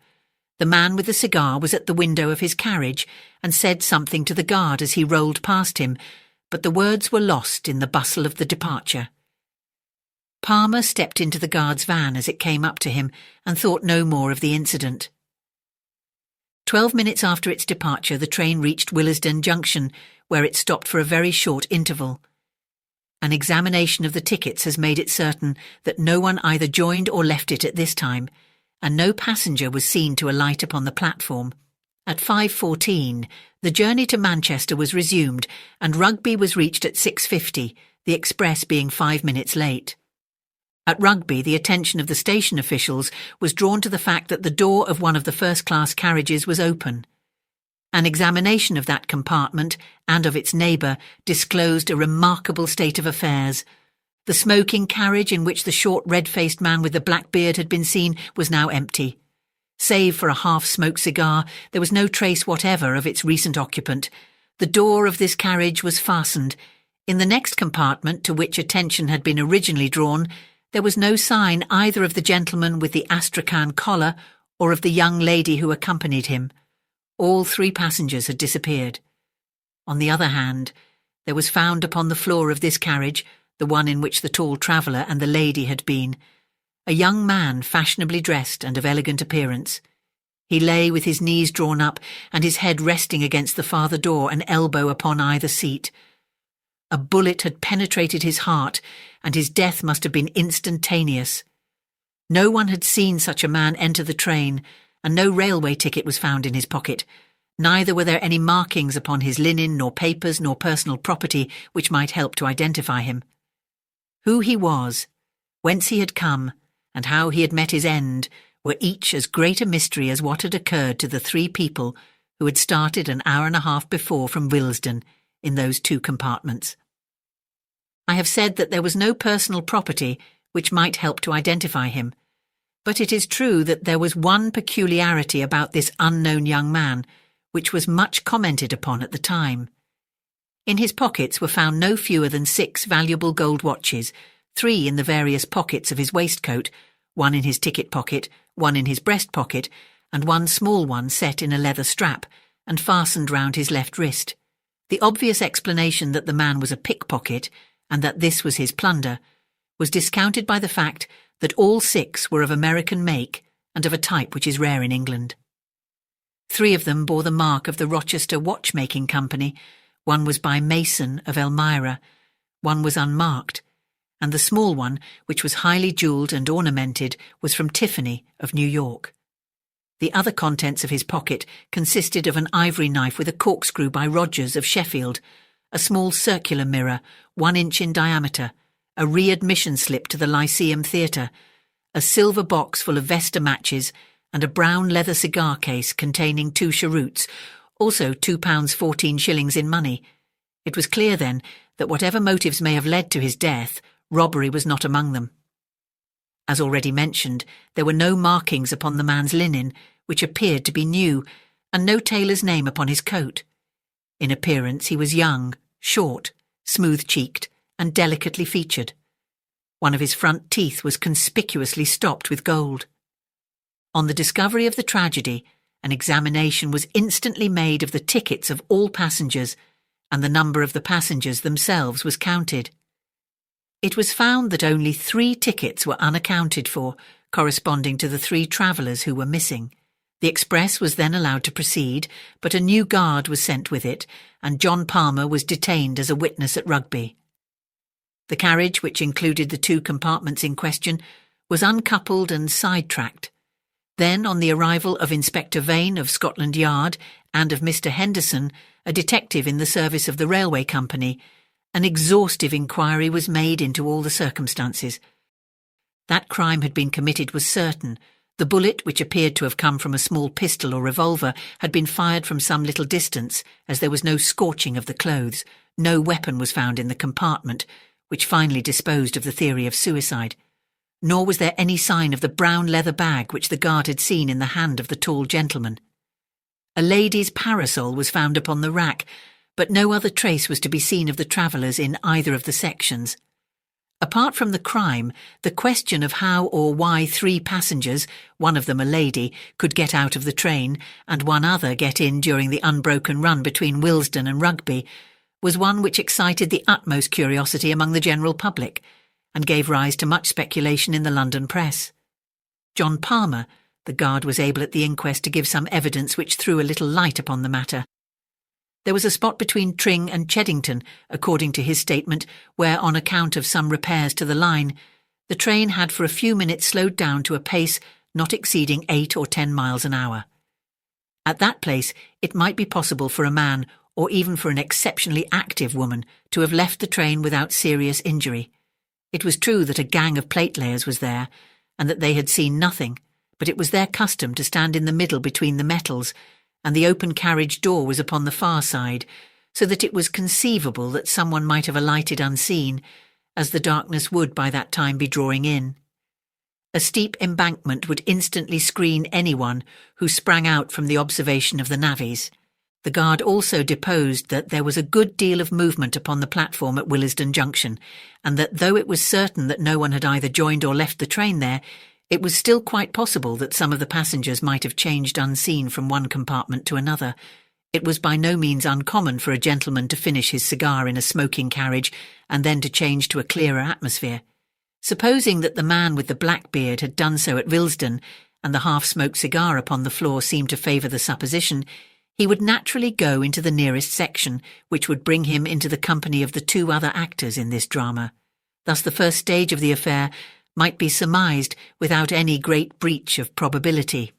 The man with the cigar was at the window of his carriage and said something to the guard as he rolled past him, but the words were lost in the bustle of the departure. Palmer stepped into the guard's van as it came up to him and thought no more of the incident. 12 minutes after its departure, the train reached Willesden Junction, where it stopped for a very short interval. An examination of the tickets has made it certain that no one either joined or left it at this time, and no passenger was seen to alight upon the platform. At 5:14, the journey to Manchester was resumed, and Rugby was reached at 6:50, the express being 5 minutes late. At Rugby, the attention of the station officials was drawn to the fact that the door of one of the first-class carriages was open. An examination of that compartment and of its neighbour disclosed a remarkable state of affairs. The smoking carriage in which the short red-faced man with the black beard had been seen was now empty. Save for a half-smoked cigar, there was no trace whatever of its recent occupant. The door of this carriage was fastened. In the next compartment, to which attention had been originally drawn, there was no sign either of the gentleman with the astrakhan collar or of the young lady who accompanied him. All three passengers had disappeared. On the other hand, there was found upon the floor of this carriage, the one in which the tall traveller and the lady had been, a young man fashionably dressed and of elegant appearance. He lay with his knees drawn up and his head resting against the farther door, an elbow upon either seat. A bullet had penetrated his heart, and his death must have been instantaneous. No one had seen such a man enter the train, and no railway ticket was found in his pocket. Neither were there any markings upon his linen, nor papers, nor personal property which might help to identify him. Who he was, whence he had come, and how he had met his end were each as great a mystery as what had occurred to the three people who had started an hour and a half before from Willesden in those two compartments. I have said that there was no personal property which might help to identify him, but it is true that there was one peculiarity about this unknown young man which was much commented upon at the time. In his pockets were found no fewer than 6 valuable gold watches, 3 in the various pockets of his waistcoat, 1 in his ticket pocket, 1 in his breast pocket, and 1 small one set in a leather strap and fastened round his left wrist. The obvious explanation that the man was a pickpocket, and that this was his plunder, was discounted by the fact that all 6 were of American make and of a type which is rare in England. 3 of them bore the mark of the Rochester Watchmaking Company, 1 was by Mason of Elmira, 1 was unmarked, and the small one, which was highly jewelled and ornamented, was from Tiffany of New York. The other contents of his pocket consisted of an ivory knife with a corkscrew by Rogers of Sheffield, a small circular mirror, 1 inch in diameter, a readmission slip to the Lyceum Theatre, a silver box full of Vesta matches, and a brown leather cigar case containing 2 cheroots, also £2.14 in money. It was clear, then, that whatever motives may have led to his death, robbery was not among them. As already mentioned, there were no markings upon the man's linen, which appeared to be new, and no tailor's name upon his coat. In appearance he was young, short, smooth-cheeked, and delicately featured. One of his front teeth was conspicuously stopped with gold. On the discovery of the tragedy, an examination was instantly made of the tickets of all passengers, and the number of the passengers themselves was counted. It was found that only 3 tickets were unaccounted for, corresponding to the 3 travellers who were missing. The express was then allowed to proceed, but a new guard was sent with it, and John Palmer was detained as a witness at Rugby. The carriage, which included the 2 compartments in question, was uncoupled and sidetracked. Then, on the arrival of Inspector Vane of Scotland Yard and of Mr. Henderson, a detective in the service of the railway company, an exhaustive inquiry was made into all the circumstances. That crime had been committed was certain. The bullet, which appeared to have come from a small pistol or revolver, had been fired from some little distance, as there was no scorching of the clothes. No weapon was found in the compartment, which finally disposed of the theory of suicide. Nor was there any sign of the brown leather bag which the guard had seen in the hand of the tall gentleman. A lady's parasol was found upon the rack, but no other trace was to be seen of the travellers in either of the sections. Apart from the crime, the question of how or why 3 passengers, one of them a lady, could get out of the train and one other get in during the unbroken run between Willesden and Rugby was one which excited the utmost curiosity among the general public and gave rise to much speculation in the London press. John Palmer, the guard, was able at the inquest to give some evidence which threw a little light upon the matter. There was a spot between Tring and Cheddington, according to his statement, where, on account of some repairs to the line, the train had for a few minutes slowed down to a pace not exceeding 8 or 10 miles an hour. At that place, it might be possible for a man, or even for an exceptionally active woman, to have left the train without serious injury. It was true that a gang of platelayers was there, and that they had seen nothing, but it was their custom to stand in the middle between the metals, and the open carriage door was upon the far side, so that it was conceivable that someone might have alighted unseen, as the darkness would by that time be drawing in. A steep embankment would instantly screen anyone who sprang out from the observation of the navvies. The guard also deposed that there was a good deal of movement upon the platform at Willesden Junction, and that though it was certain that no one had either joined or left the train there, it was still quite possible that some of the passengers might have changed unseen from one compartment to another. It was by no means uncommon for a gentleman to finish his cigar in a smoking carriage and then to change to a clearer atmosphere. Supposing that the man with the black beard had done so at Willesden, and the half-smoked cigar upon the floor seemed to favour the supposition, he would naturally go into the nearest section, which would bring him into the company of the 2 other actors in this drama. Thus the first stage of the affair might be surmised without any great breach of probability.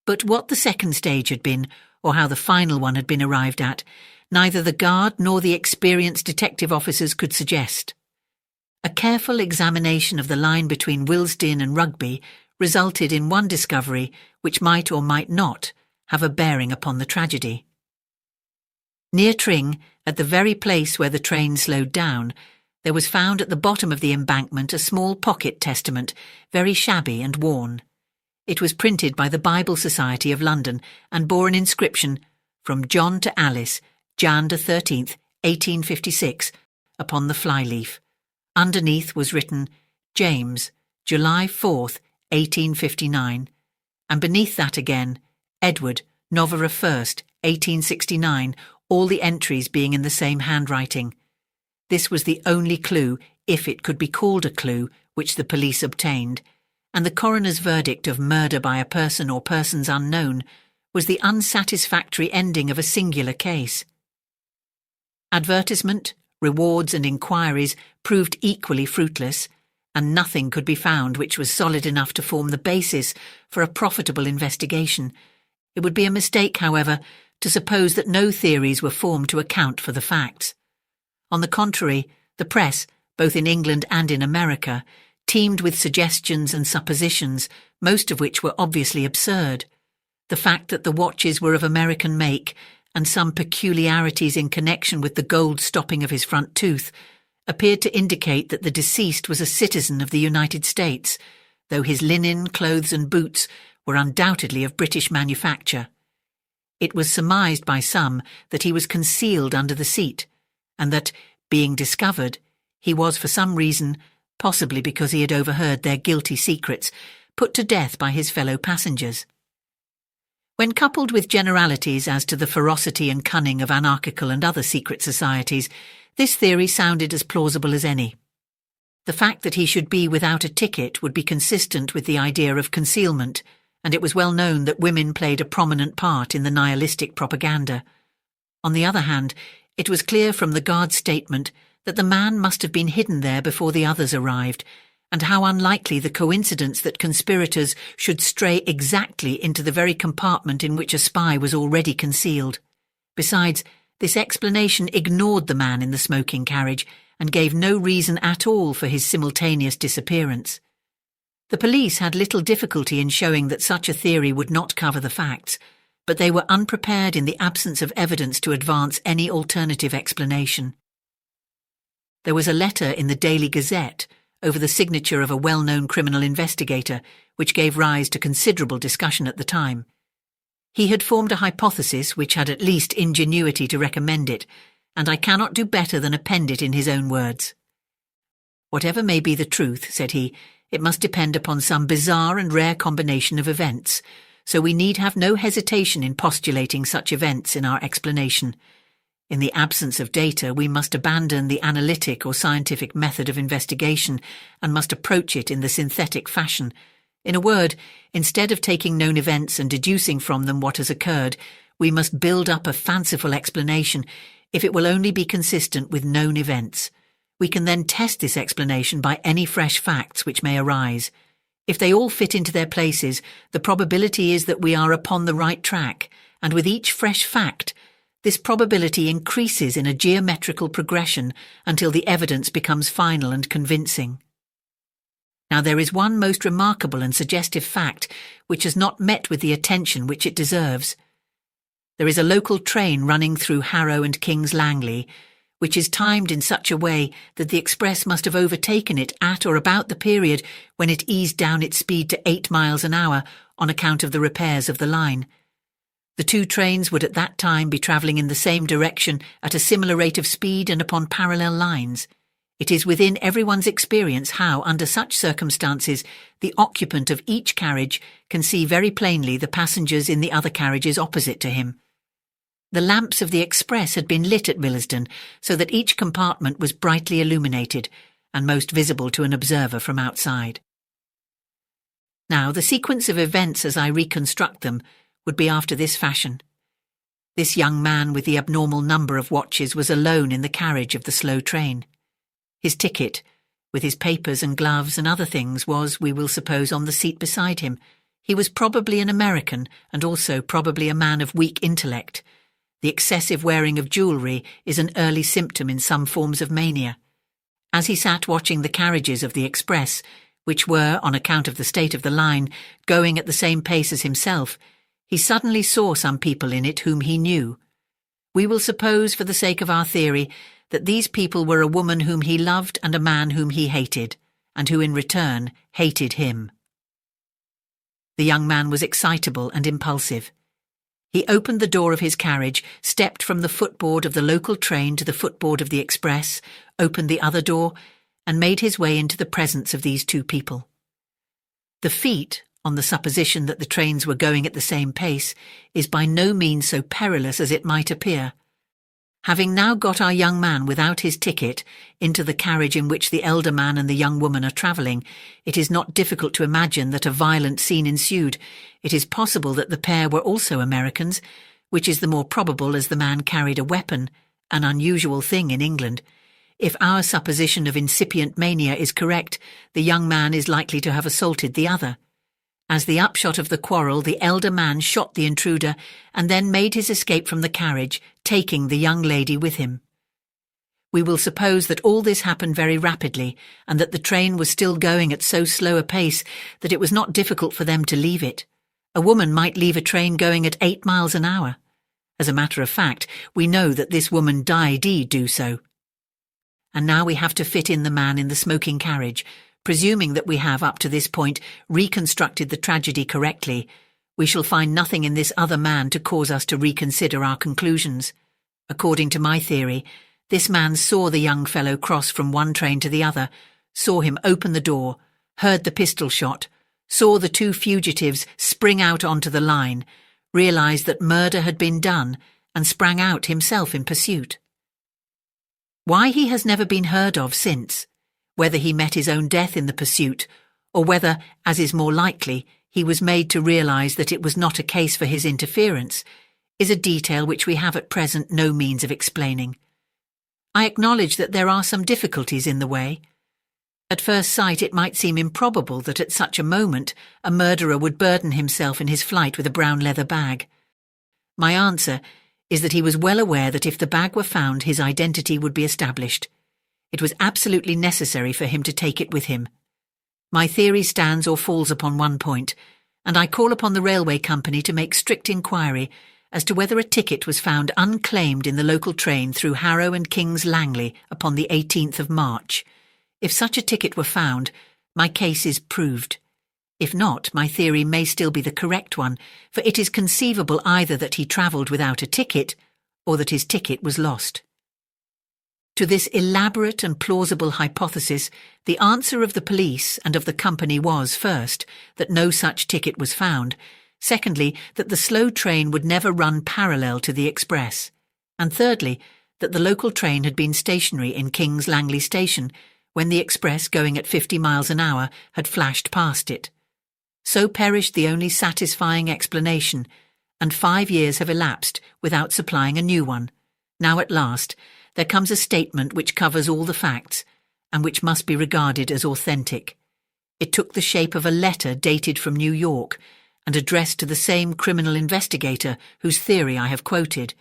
But what the second stage had been, or how the final one had been arrived at, neither the guard nor the experienced detective officers could suggest. A careful examination of the line between Willesden and Rugby resulted in one discovery which might or might not have a bearing upon the tragedy. Near Tring, at the very place where the train slowed down, there was found at the bottom of the embankment a small pocket testament, very shabby and worn. It was printed by the Bible Society of London and bore an inscription, "From John to Alice, Jan the 13th, 1856, upon the flyleaf. Underneath was written, James, July 4th, 1859, and beneath that again, Edward, November 1st, 1869, all the entries being in the same handwriting. This was the only clue, if it could be called a clue, which the police obtained, and the coroner's verdict of murder by a person or persons unknown was the unsatisfactory ending of a singular case. Advertisement, rewards and inquiries proved equally fruitless, and nothing could be found which was solid enough to form the basis for a profitable investigation. It would be a mistake, however, to suppose that no theories were formed to account for the facts. On the contrary, the press, both in England and in America, teemed with suggestions and suppositions, most of which were obviously absurd. The fact that the watches were of American make, and some peculiarities in connection with the gold stopping of his front tooth, appeared to indicate that the deceased was a citizen of the United States, though his linen, clothes and boots were undoubtedly of British manufacture. It was surmised by some that he was concealed under the seat, and that, being discovered, he was for some reason, possibly because he had overheard their guilty secrets, put to death by his fellow passengers. When coupled with generalities as to the ferocity and cunning of anarchical and other secret societies, this theory sounded as plausible as any. The fact that he should be without a ticket would be consistent with the idea of concealment, and it was well known that women played a prominent part in the nihilistic propaganda. On the other hand, it was clear from the guard's statement that the man must have been hidden there before the others arrived, and how unlikely the coincidence that conspirators should stray exactly into the very compartment in which a spy was already concealed. Besides, this explanation ignored the man in the smoking carriage and gave no reason at all for his simultaneous disappearance. The police had little difficulty in showing that such a theory would not cover the facts, but they were unprepared in the absence of evidence to advance any alternative explanation. There was a letter in the Daily Gazette over the signature of a well-known criminal investigator, which gave rise to considerable discussion at the time. He had formed a hypothesis which had at least ingenuity to recommend it, and I cannot do better than append it in his own words. "Whatever may be the truth," said he, "it must depend upon some bizarre and rare combination of events, so we need have no hesitation in postulating such events in our explanation. In the absence of data, we must abandon the analytic or scientific method of investigation and must approach it in the synthetic fashion. In a word, instead of taking known events and deducing from them what has occurred, we must build up a fanciful explanation, if it will only be consistent with known events. We can then test this explanation by any fresh facts which may arise. If they all fit into their places, the probability is that we are upon the right track, and with each fresh fact, this probability increases in a geometrical progression until the evidence becomes final and convincing. Now there is one most remarkable and suggestive fact which has not met with the attention which it deserves. There is a local train running through Harrow and King's Langley, which is timed in such a way that the express must have overtaken it at or about the period when it eased down its speed to 8 miles an hour on account of the repairs of the line. The two trains would at that time be travelling in the same direction at a similar rate of speed and upon parallel lines. It is within everyone's experience how, under such circumstances, the occupant of each carriage can see very plainly the passengers in the other carriages opposite to him. The lamps of the express had been lit at Willesden, so that each compartment was brightly illuminated and most visible to an observer from outside. Now, the sequence of events as I reconstruct them would be after this fashion. This young man with the abnormal number of watches was alone in the carriage of the slow train. His ticket, with his papers and gloves and other things, was, we will suppose, on the seat beside him. He was probably an American, and also probably a man of weak intellect. The excessive wearing of jewellery is an early symptom in some forms of mania. As he sat watching the carriages of the express, which were, on account of the state of the line, going at the same pace as himself, he suddenly saw some people in it whom he knew. We will suppose, for the sake of our theory, that these people were a woman whom he loved and a man whom he hated, and who in return hated him. The young man was excitable and impulsive. He opened the door of his carriage, stepped from the footboard of the local train to the footboard of the express, opened the other door, and made his way into the presence of these two people. The feat, on the supposition that the trains were going at the same pace, is by no means so perilous as it might appear. Having now got our young man without his ticket into the carriage in which the elder man and the young woman are travelling, it is not difficult to imagine that a violent scene ensued. It is possible that the pair were also Americans, which is the more probable as the man carried a weapon, an unusual thing in England. If our supposition of incipient mania is correct, the young man is likely to have assaulted the other. As the upshot of the quarrel, the elder man shot the intruder and then made his escape from the carriage, taking the young lady with him. We will suppose that all this happened very rapidly and that the train was still going at so slow a pace that it was not difficult for them to leave it. A woman might leave a train going at 8 miles an hour. As a matter of fact, we know that this woman did do so. And now we have to fit in the man in the smoking carriage. Presuming that we have, up to this point, reconstructed the tragedy correctly, we shall find nothing in this other man to cause us to reconsider our conclusions. According to my theory, this man saw the young fellow cross from one train to the other, saw him open the door, heard the pistol shot, saw the two fugitives spring out onto the line, realised that murder had been done, and sprang out himself in pursuit. Why he has never been heard of since, whether he met his own death in the pursuit, or whether, as is more likely, he was made to realise that it was not a case for his interference, is a detail which we have at present no means of explaining. I acknowledge that there are some difficulties in the way. At first sight it might seem improbable that at such a moment a murderer would burden himself in his flight with a brown leather bag. My answer is that he was well aware that if the bag were found his identity would be established. It was absolutely necessary for him to take it with him. My theory stands or falls upon one point, and I call upon the railway company to make strict inquiry as to whether a ticket was found unclaimed in the local train through Harrow and King's Langley upon the 18th of March. If such a ticket were found, my case is proved. If not, my theory may still be the correct one, for it is conceivable either that he travelled without a ticket or that his ticket was lost. To this elaborate and plausible hypothesis, the answer of the police and of the company was, first, that no such ticket was found, secondly, that the slow train would never run parallel to the express, and thirdly, that the local train had been stationary in King's Langley station when the express going at 50 miles an hour had flashed past it. So perished the only satisfying explanation, and 5 years have elapsed without supplying a new one. Now at last, there comes a statement which covers all the facts, and which must be regarded as authentic. It took the shape of a letter dated from New York, and addressed to the same criminal investigator whose theory I have quoted.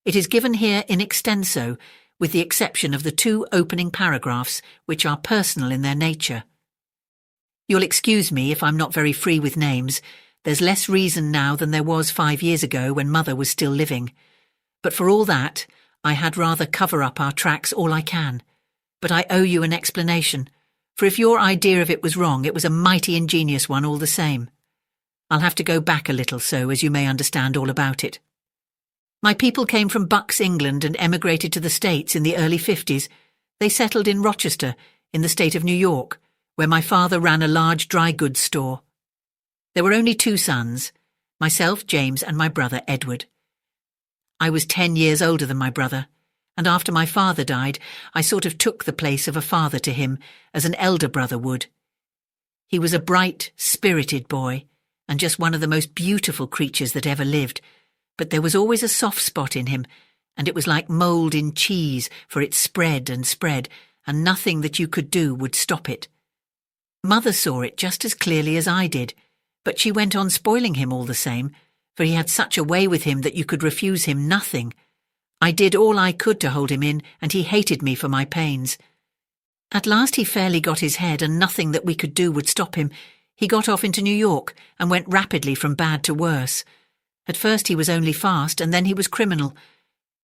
It is given here in extenso, with the exception of the 2 opening paragraphs, which are personal in their nature. You'll excuse me if I'm not very free with names. There's less reason now than there was 5 years ago when Mother was still living. But for all that, I had rather cover up our tracks all I can. But I owe you an explanation, for if your idea of it was wrong, it was a mighty ingenious one all the same. I'll have to go back a little so as you may understand all about it. My people came from Bucks, England, and emigrated to the States in the early 50s. They settled in Rochester, in the state of New York, where my father ran a large dry goods store. There were only 2 sons, myself, James, and my brother, Edward. I was 10 years older than my brother, and after my father died, I sort of took the place of a father to him, as an elder brother would. He was a bright, spirited boy, and just one of the most beautiful creatures that ever lived, but there was always a soft spot in him, and it was like mould in cheese, for it spread and spread, and nothing that you could do would stop it. Mother saw it just as clearly as I did, but she went on spoiling him all the same, for he had such a way with him that you could refuse him nothing. I did all I could to hold him in, and he hated me for my pains. At last he fairly got his head, and nothing that we could do would stop him. He got off into New York, and went rapidly from bad to worse. At first he was only fast, and then he was criminal.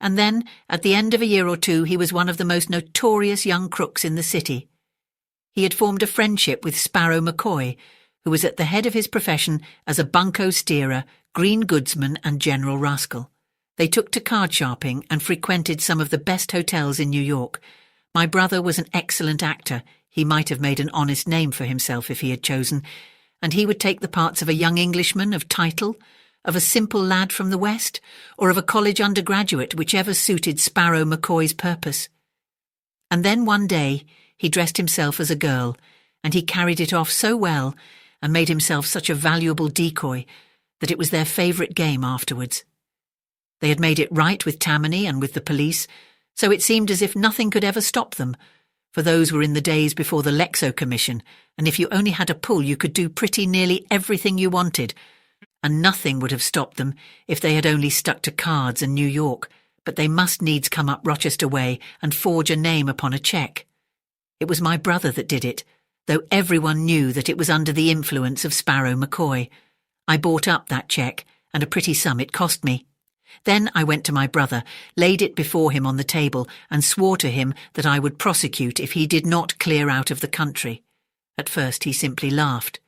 And then, at the end of a year or 2, he was one of the most notorious young crooks in the city. He had formed a friendship with Sparrow McCoy, who was at the head of his profession as a bunco steerer, green goodsman and general rascal. They took to card sharping and frequented some of the best hotels in New York. My brother was an excellent actor. He might have made an honest name for himself if he had chosen, and he would take the parts of a young Englishman of title, of a simple lad from the West, or of a college undergraduate, whichever suited Sparrow McCoy's purpose. And then one day he dressed himself as a girl, and he carried it off so well and made himself such a valuable decoy that it was their favourite game afterwards. They had made it right with Tammany and with the police, so it seemed as if nothing could ever stop them, for those were in the days before the Lexo Commission, and if you only had a pull you could do pretty nearly everything you wanted, and nothing would have stopped them if they had only stuck to cards and New York, but they must needs come up Rochester way and forge a name upon a cheque. It was my brother that did it, though everyone knew that it was under the influence of Sparrow McCoy. I bought up that cheque, and a pretty sum it cost me. Then I went to my brother, laid it before him on the table, and swore to him that I would prosecute if he did not clear out of the country. At first he simply laughed.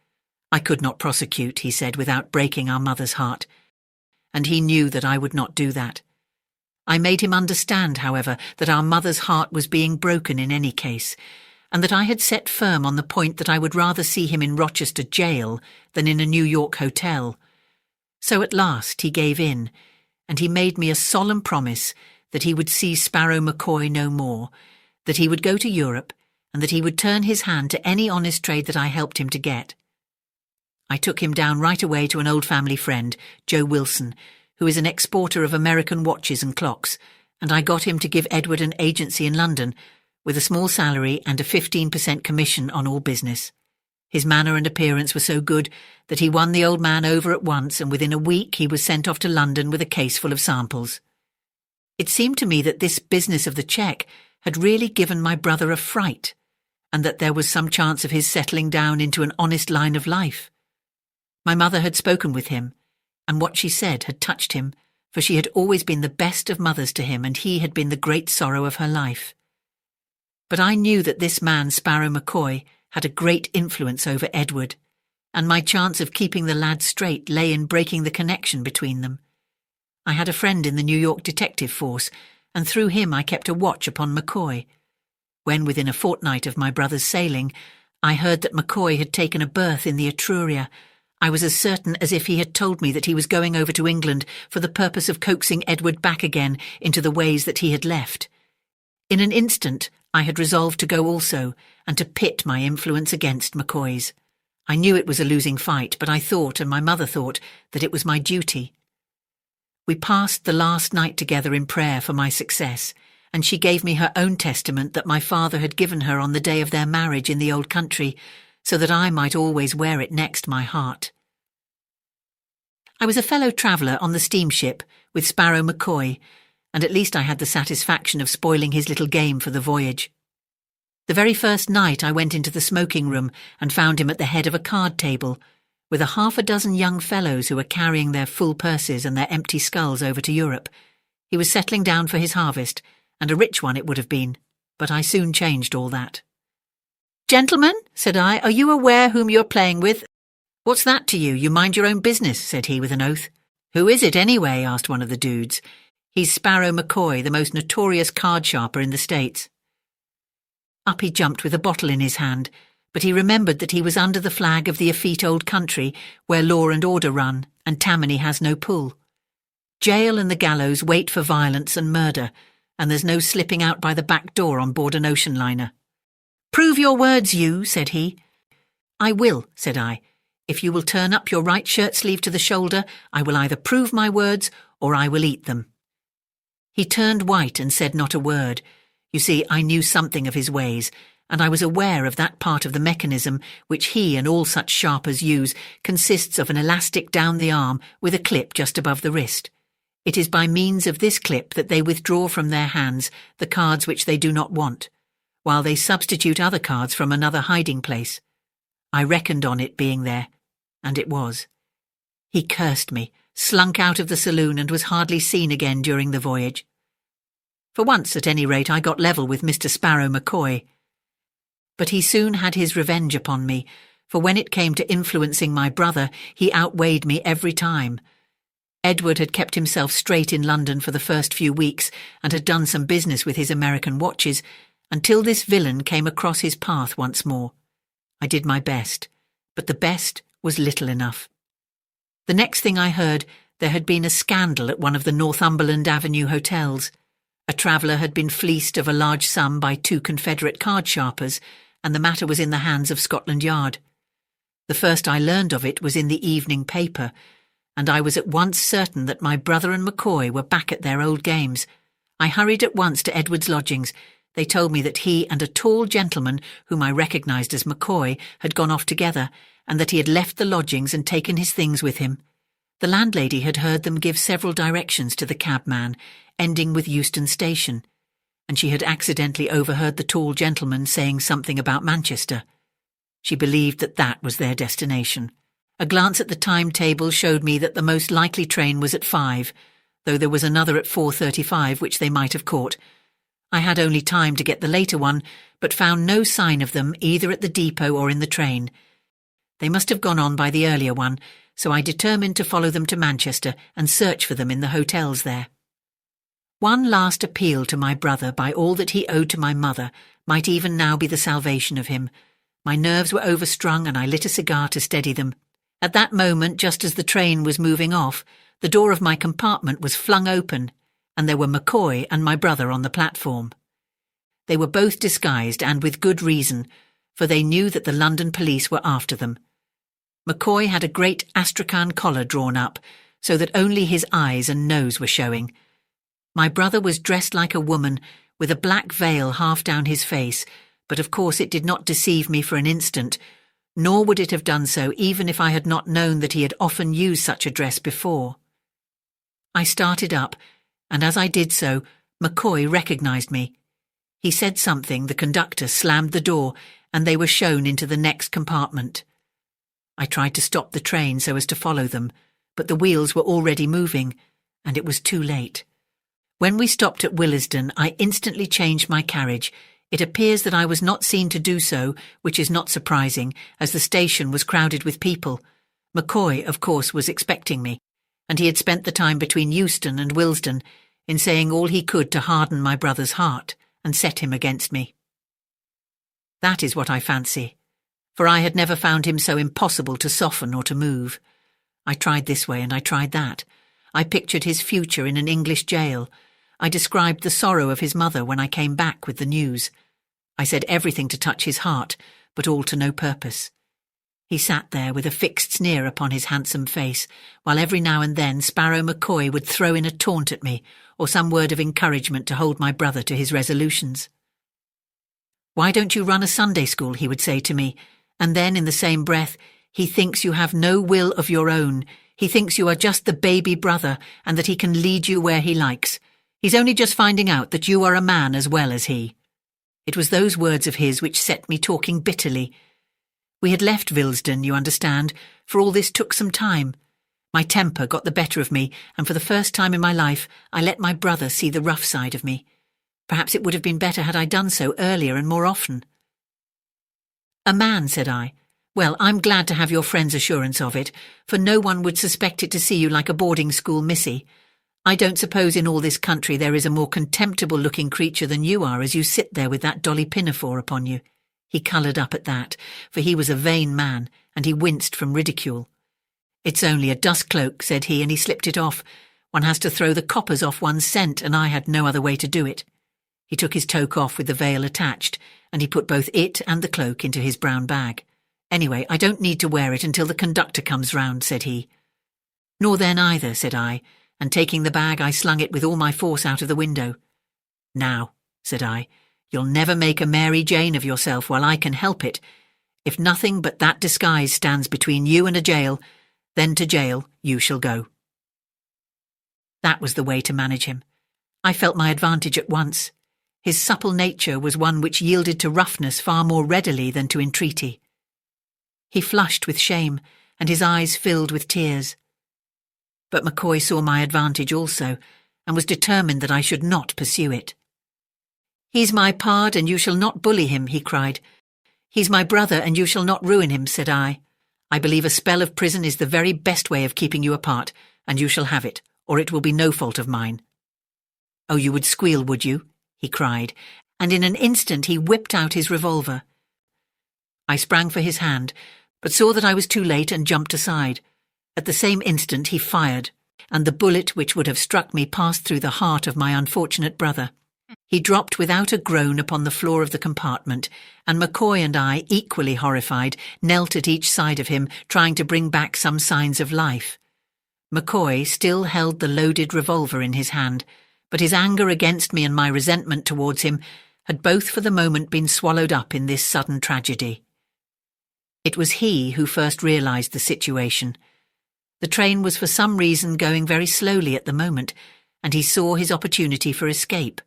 I could not prosecute, he said, without breaking our mother's heart, and he knew that I would not do that. I made him understand, however, that our mother's heart was being broken in any case, and that I had set firm on the point that I would rather see him in Rochester jail than in a New York hotel. So at last he gave in, and he made me a solemn promise that he would see Sparrow McCoy no more, that he would go to Europe, and that he would turn his hand to any honest trade that I helped him to get. I took him down right away to an old family friend, Joe Wilson, who is an exporter of American watches and clocks, and I got him to give Edward an agency in London, with a small salary and a 15% commission on all business. His manner and appearance were so good that he won the old man over at once, and within a week he was sent off to London with a case full of samples. It seemed to me that this business of the cheque had really given my brother a fright, and that there was some chance of his settling down into an honest line of life. My mother had spoken with him, and what she said had touched him, for she had always been the best of mothers to him, and he had been the great sorrow of her life. But I knew that this man, Sparrow McCoy, had a great influence over Edward, and my chance of keeping the lad straight lay in breaking the connection between them. I had a friend in the New York detective force, and through him I kept a watch upon McCoy. When, within a fortnight of my brother's sailing, I heard that McCoy had taken a berth in the Etruria, I was as certain as if he had told me that he was going over to England for the purpose of coaxing Edward back again into the ways that he had left. In an instant, I had resolved to go also, and to pit my influence against McCoy's. I knew it was a losing fight, but I thought, and my mother thought, that it was my duty. We passed the last night together in prayer for my success, and she gave me her own testament that my father had given her on the day of their marriage in the old country, so that I might always wear it next my heart. I was a fellow traveller on the steamship with Sparrow McCoy, and at least I had the satisfaction of spoiling his little game for the voyage. The very first night I went into the smoking room and found him at the head of a card table, with a half a dozen young fellows who were carrying their full purses and their empty skulls over to Europe. He was settling down for his harvest, and a rich one it would have been, but I soon changed all that. "Gentlemen," said I, "are you aware whom you're playing with?" "What's that to you? You mind your own business," said he with an oath. "Who is it anyway?" asked one of the dudes. "He's Sparrow McCoy, the most notorious card sharper in the States." Up he jumped with a bottle in his hand, but he remembered that he was under the flag of the effete old country where law and order run, and Tammany has no pull. Jail and the gallows wait for violence and murder, and there's no slipping out by the back door on board an ocean liner. "Prove your words, you," said he. "I will," said I. "If you will turn up your right shirt sleeve to the shoulder, I will either prove my words or I will eat them." He turned white and said not a word. You see, I knew something of his ways, and I was aware of that part of the mechanism which he and all such sharpers use consists of an elastic down the arm with a clip just above the wrist. It is by means of this clip that they withdraw from their hands the cards which they do not want, while they substitute other cards from another hiding place. I reckoned on it being there, and it was. He cursed me, slunk out of the saloon, and was hardly seen again during the voyage. For once, at any rate, I got level with Mr. Sparrow McCoy. But he soon had his revenge upon me, for when it came to influencing my brother, he outweighed me every time. Edward had kept himself straight in London for the first few weeks, and had done some business with his American watches, until this villain came across his path once more. I did my best, but the best was little enough. The next thing I heard, there had been a scandal at one of the Northumberland Avenue hotels. A traveller had been fleeced of a large sum by 2 Confederate card sharpers, and the matter was in the hands of Scotland Yard. The first I learned of it was in the evening paper, and I was at once certain that my brother and McCoy were back at their old games. I hurried at once to Edward's lodgings, They told me that he and a tall gentleman, whom I recognised as McCoy, had gone off together, and that he had left the lodgings and taken his things with him. The landlady had heard them give several directions to the cabman, ending with Euston Station, and she had accidentally overheard the tall gentleman saying something about Manchester. She believed that that was their destination. A glance at the timetable showed me that the most likely train was at 5, though there was another at 4:35 which they might have caught. I had only time to get the later one, but found no sign of them either at the depot or in the train. They must have gone on by the earlier one, so I determined to follow them to Manchester and search for them in the hotels there. One last appeal to my brother by all that he owed to my mother might even now be the salvation of him. My nerves were overstrung and I lit a cigar to steady them. At that moment, just as the train was moving off, the door of my compartment was flung open, and there were McCoy and my brother on the platform. They were both disguised, and with good reason, for they knew that the London police were after them. McCoy had a great astrakhan collar drawn up, so that only his eyes and nose were showing. My brother was dressed like a woman, with a black veil half down his face, but of course it did not deceive me for an instant, nor would it have done so even if I had not known that he had often used such a dress before. I started up, and as I did so, McCoy recognised me. He said something, the conductor slammed the door, and they were shown into the next compartment. I tried to stop the train so as to follow them, but the wheels were already moving, and it was too late. When we stopped at Willesden, I instantly changed my carriage. It appears that I was not seen to do so, which is not surprising, as the station was crowded with people. McCoy, of course, was expecting me, and he had spent the time between Euston and Willesden in saying all he could to harden my brother's heart and set him against me. That is what I fancy, for I had never found him so impossible to soften or to move. I tried this way and I tried that. I pictured his future in an English jail. I described the sorrow of his mother when I came back with the news. I said everything to touch his heart, but all to no purpose. He sat there with a fixed sneer upon his handsome face, while every now and then Sparrow McCoy would throw in a taunt at me, or some word of encouragement to hold my brother to his resolutions. "Why don't you run a Sunday school?" he would say to me, and then in the same breath, "He thinks you have no will of your own. He thinks you are just the baby brother, and that he can lead you where he likes. He's only just finding out that you are a man as well as he." It was those words of his which set me talking bitterly. We had left Willesden, you understand, for all this took some time. My temper got the better of me, and for the first time in my life I let my brother see the rough side of me. Perhaps it would have been better had I done so earlier and more often. "A man," said I. "Well, I'm glad to have your friend's assurance of it, for no one would suspect it to see you like a boarding school missy. I don't suppose in all this country there is a more contemptible-looking creature than you are as you sit there with that dolly pinafore upon you." He coloured up at that, for he was a vain man, and he winced from ridicule. "It's only a dust cloak," said he, and he slipped it off. "One has to throw the coppers off one's scent, and I had no other way to do it." He took his toque off with the veil attached, and he put both it and the cloak into his brown bag. "Anyway, I don't need to wear it until the conductor comes round," said he. "Nor then either," said I, and taking the bag I slung it with all my force out of the window. "Now," said I, "you'll never make a Mary Jane of yourself while I can help it. If nothing but that disguise stands between you and a jail, then to jail you shall go." That was the way to manage him. I felt my advantage at once. His supple nature was one which yielded to roughness far more readily than to entreaty. He flushed with shame, and his eyes filled with tears. But McCoy saw my advantage also, and was determined that I should not pursue it. "He's my pard, and you shall not bully him," he cried. "He's my brother, and you shall not ruin him," said I. "I believe a spell of prison is the very best way of keeping you apart, and you shall have it, or it will be no fault of mine." "Oh, you would squeal, would you?" he cried, and in an instant he whipped out his revolver. I sprang for his hand, but saw that I was too late and jumped aside. At the same instant he fired, and the bullet which would have struck me passed through the heart of my unfortunate brother. He dropped without a groan upon the floor of the compartment, and McCoy and I, equally horrified, knelt at each side of him, trying to bring back some signs of life. McCoy still held the loaded revolver in his hand, but his anger against me and my resentment towards him had both for the moment been swallowed up in this sudden tragedy. It was he who first realized the situation. The train was for some reason going very slowly at the moment, and he saw his opportunity for escape.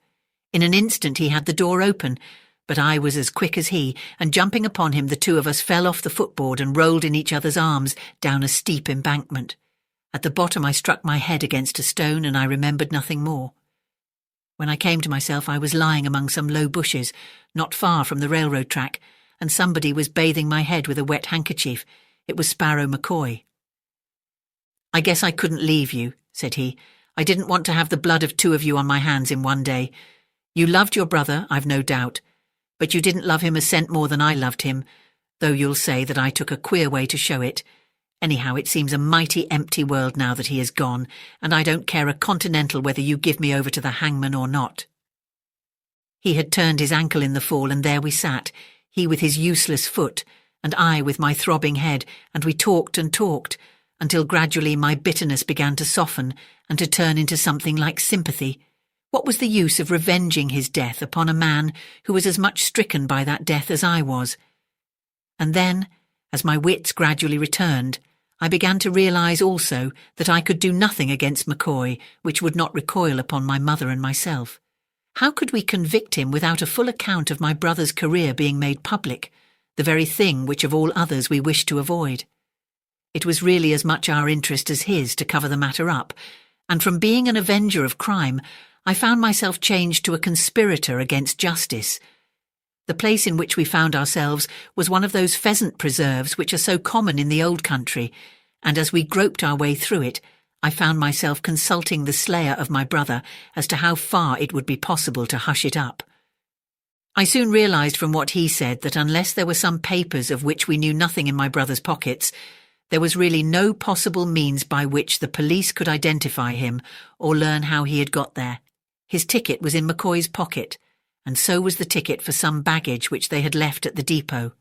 In an instant he had the door open, but I was as quick as he, and jumping upon him, the two of us fell off the footboard and rolled in each other's arms down a steep embankment. At the bottom I struck my head against a stone, and I remembered nothing more. When I came to myself, I was lying among some low bushes, not far from the railroad track, and somebody was bathing my head with a wet handkerchief. It was Sparrow McCoy. "I guess I couldn't leave you," said he. "I didn't want to have the blood of two of you on my hands in one day. You loved your brother, I've no doubt, but you didn't love him a cent more than I loved him, though you'll say that I took a queer way to show it. Anyhow, it seems a mighty empty world now that he is gone, and I don't care a continental whether you give me over to the hangman or not." He had turned his ankle in the fall, and there we sat, he with his useless foot, and I with my throbbing head, and we talked and talked, until gradually my bitterness began to soften and to turn into something like sympathy. What was the use of revenging his death upon a man who was as much stricken by that death as I was? And then, as my wits gradually returned, I began to realize also that I could do nothing against McCoy which would not recoil upon my mother and myself. How could we convict him without a full account of my brother's career being made public, the very thing which of all others we wished to avoid? It was really as much our interest as his to cover the matter up, and from being an avenger of crime, I found myself changed to a conspirator against justice. The place in which we found ourselves was one of those pheasant preserves which are so common in the old country, and as we groped our way through it, I found myself consulting the slayer of my brother as to how far it would be possible to hush it up. I soon realized from what he said that unless there were some papers of which we knew nothing in my brother's pockets, there was really no possible means by which the police could identify him or learn how he had got there. His ticket was in McCoy's pocket, and so was the ticket for some baggage which they had left at the depot.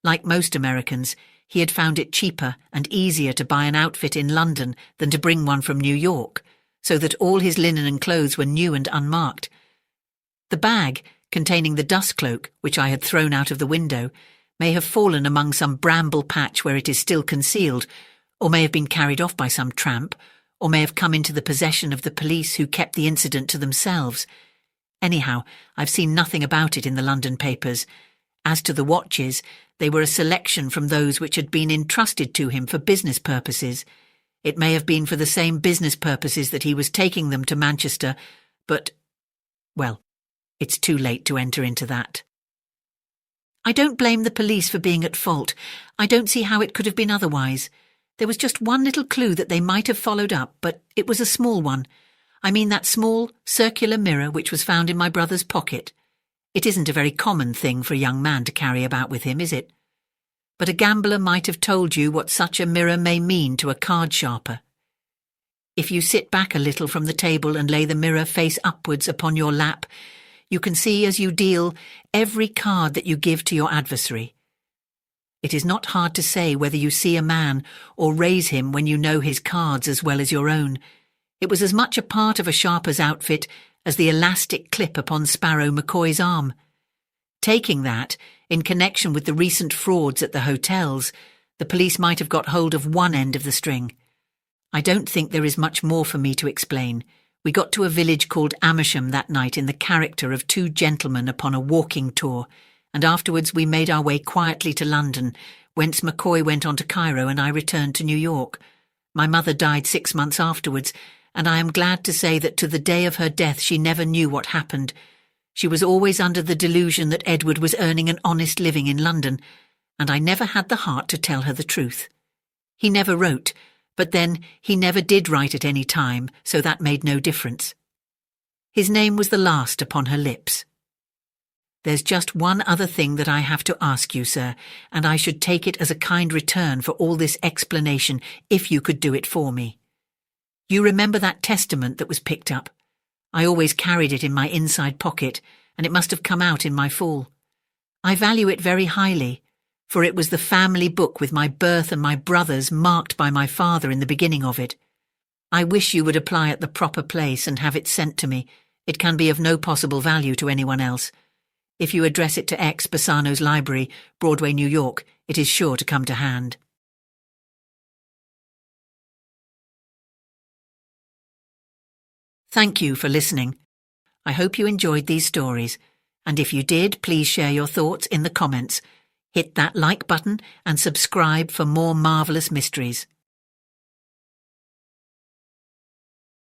Like most Americans, he had found it cheaper and easier to buy an outfit in London than to bring one from New York, so that all his linen and clothes were new and unmarked. The bag, containing the dust cloak which I had thrown out of the window, may have fallen among some bramble patch where it is still concealed, or may have been carried off by some tramp, or may have come into the possession of the police who kept the incident to themselves. Anyhow, I've seen nothing about it in the London papers. As to the watches, they were a selection from those which had been entrusted to him for business purposes. It may have been for the same business purposes that he was taking them to Manchester, but, well, it's too late to enter into that. I don't blame the police for being at fault. I don't see how it could have been otherwise. There was just one little clue that they might have followed up, but it was a small one. I mean that small, circular mirror which was found in my brother's pocket. It isn't a very common thing for a young man to carry about with him, is it? But a gambler might have told you what such a mirror may mean to a card sharper. If you sit back a little from the table and lay the mirror face upwards upon your lap, you can see as you deal every card that you give to your adversary. It is not hard to say whether you see a man or raise him when you know his cards as well as your own. It was as much a part of a sharper's outfit as the elastic clip upon Sparrow McCoy's arm. Taking that, in connection with the recent frauds at the hotels, the police might have got hold of one end of the string. I don't think there is much more for me to explain. We got to a village called Amersham that night in the character of two gentlemen upon a walking tour, and afterwards we made our way quietly to London, whence McCoy went on to Cairo and I returned to New York. My mother died 6 months afterwards, and I am glad to say that to the day of her death she never knew what happened. She was always under the delusion that Edward was earning an honest living in London, and I never had the heart to tell her the truth. He never wrote, but then he never did write at any time, so that made no difference. His name was the last upon her lips. There's just one other thing that I have to ask you, sir, and I should take it as a kind return for all this explanation if you could do it for me. You remember that testament that was picked up? I always carried it in my inside pocket, and it must have come out in my fall. I value it very highly, for it was the family book with my birth and my brothers marked by my father in the beginning of it. I wish you would apply at the proper place and have it sent to me. It can be of no possible value to anyone else. If you address it to X Bassano's Library, Broadway, New York, it is sure to come to hand. Thank you for listening. I hope you enjoyed these stories, and if you did, please share your thoughts in the comments. Hit that like button and subscribe for more marvellous mysteries.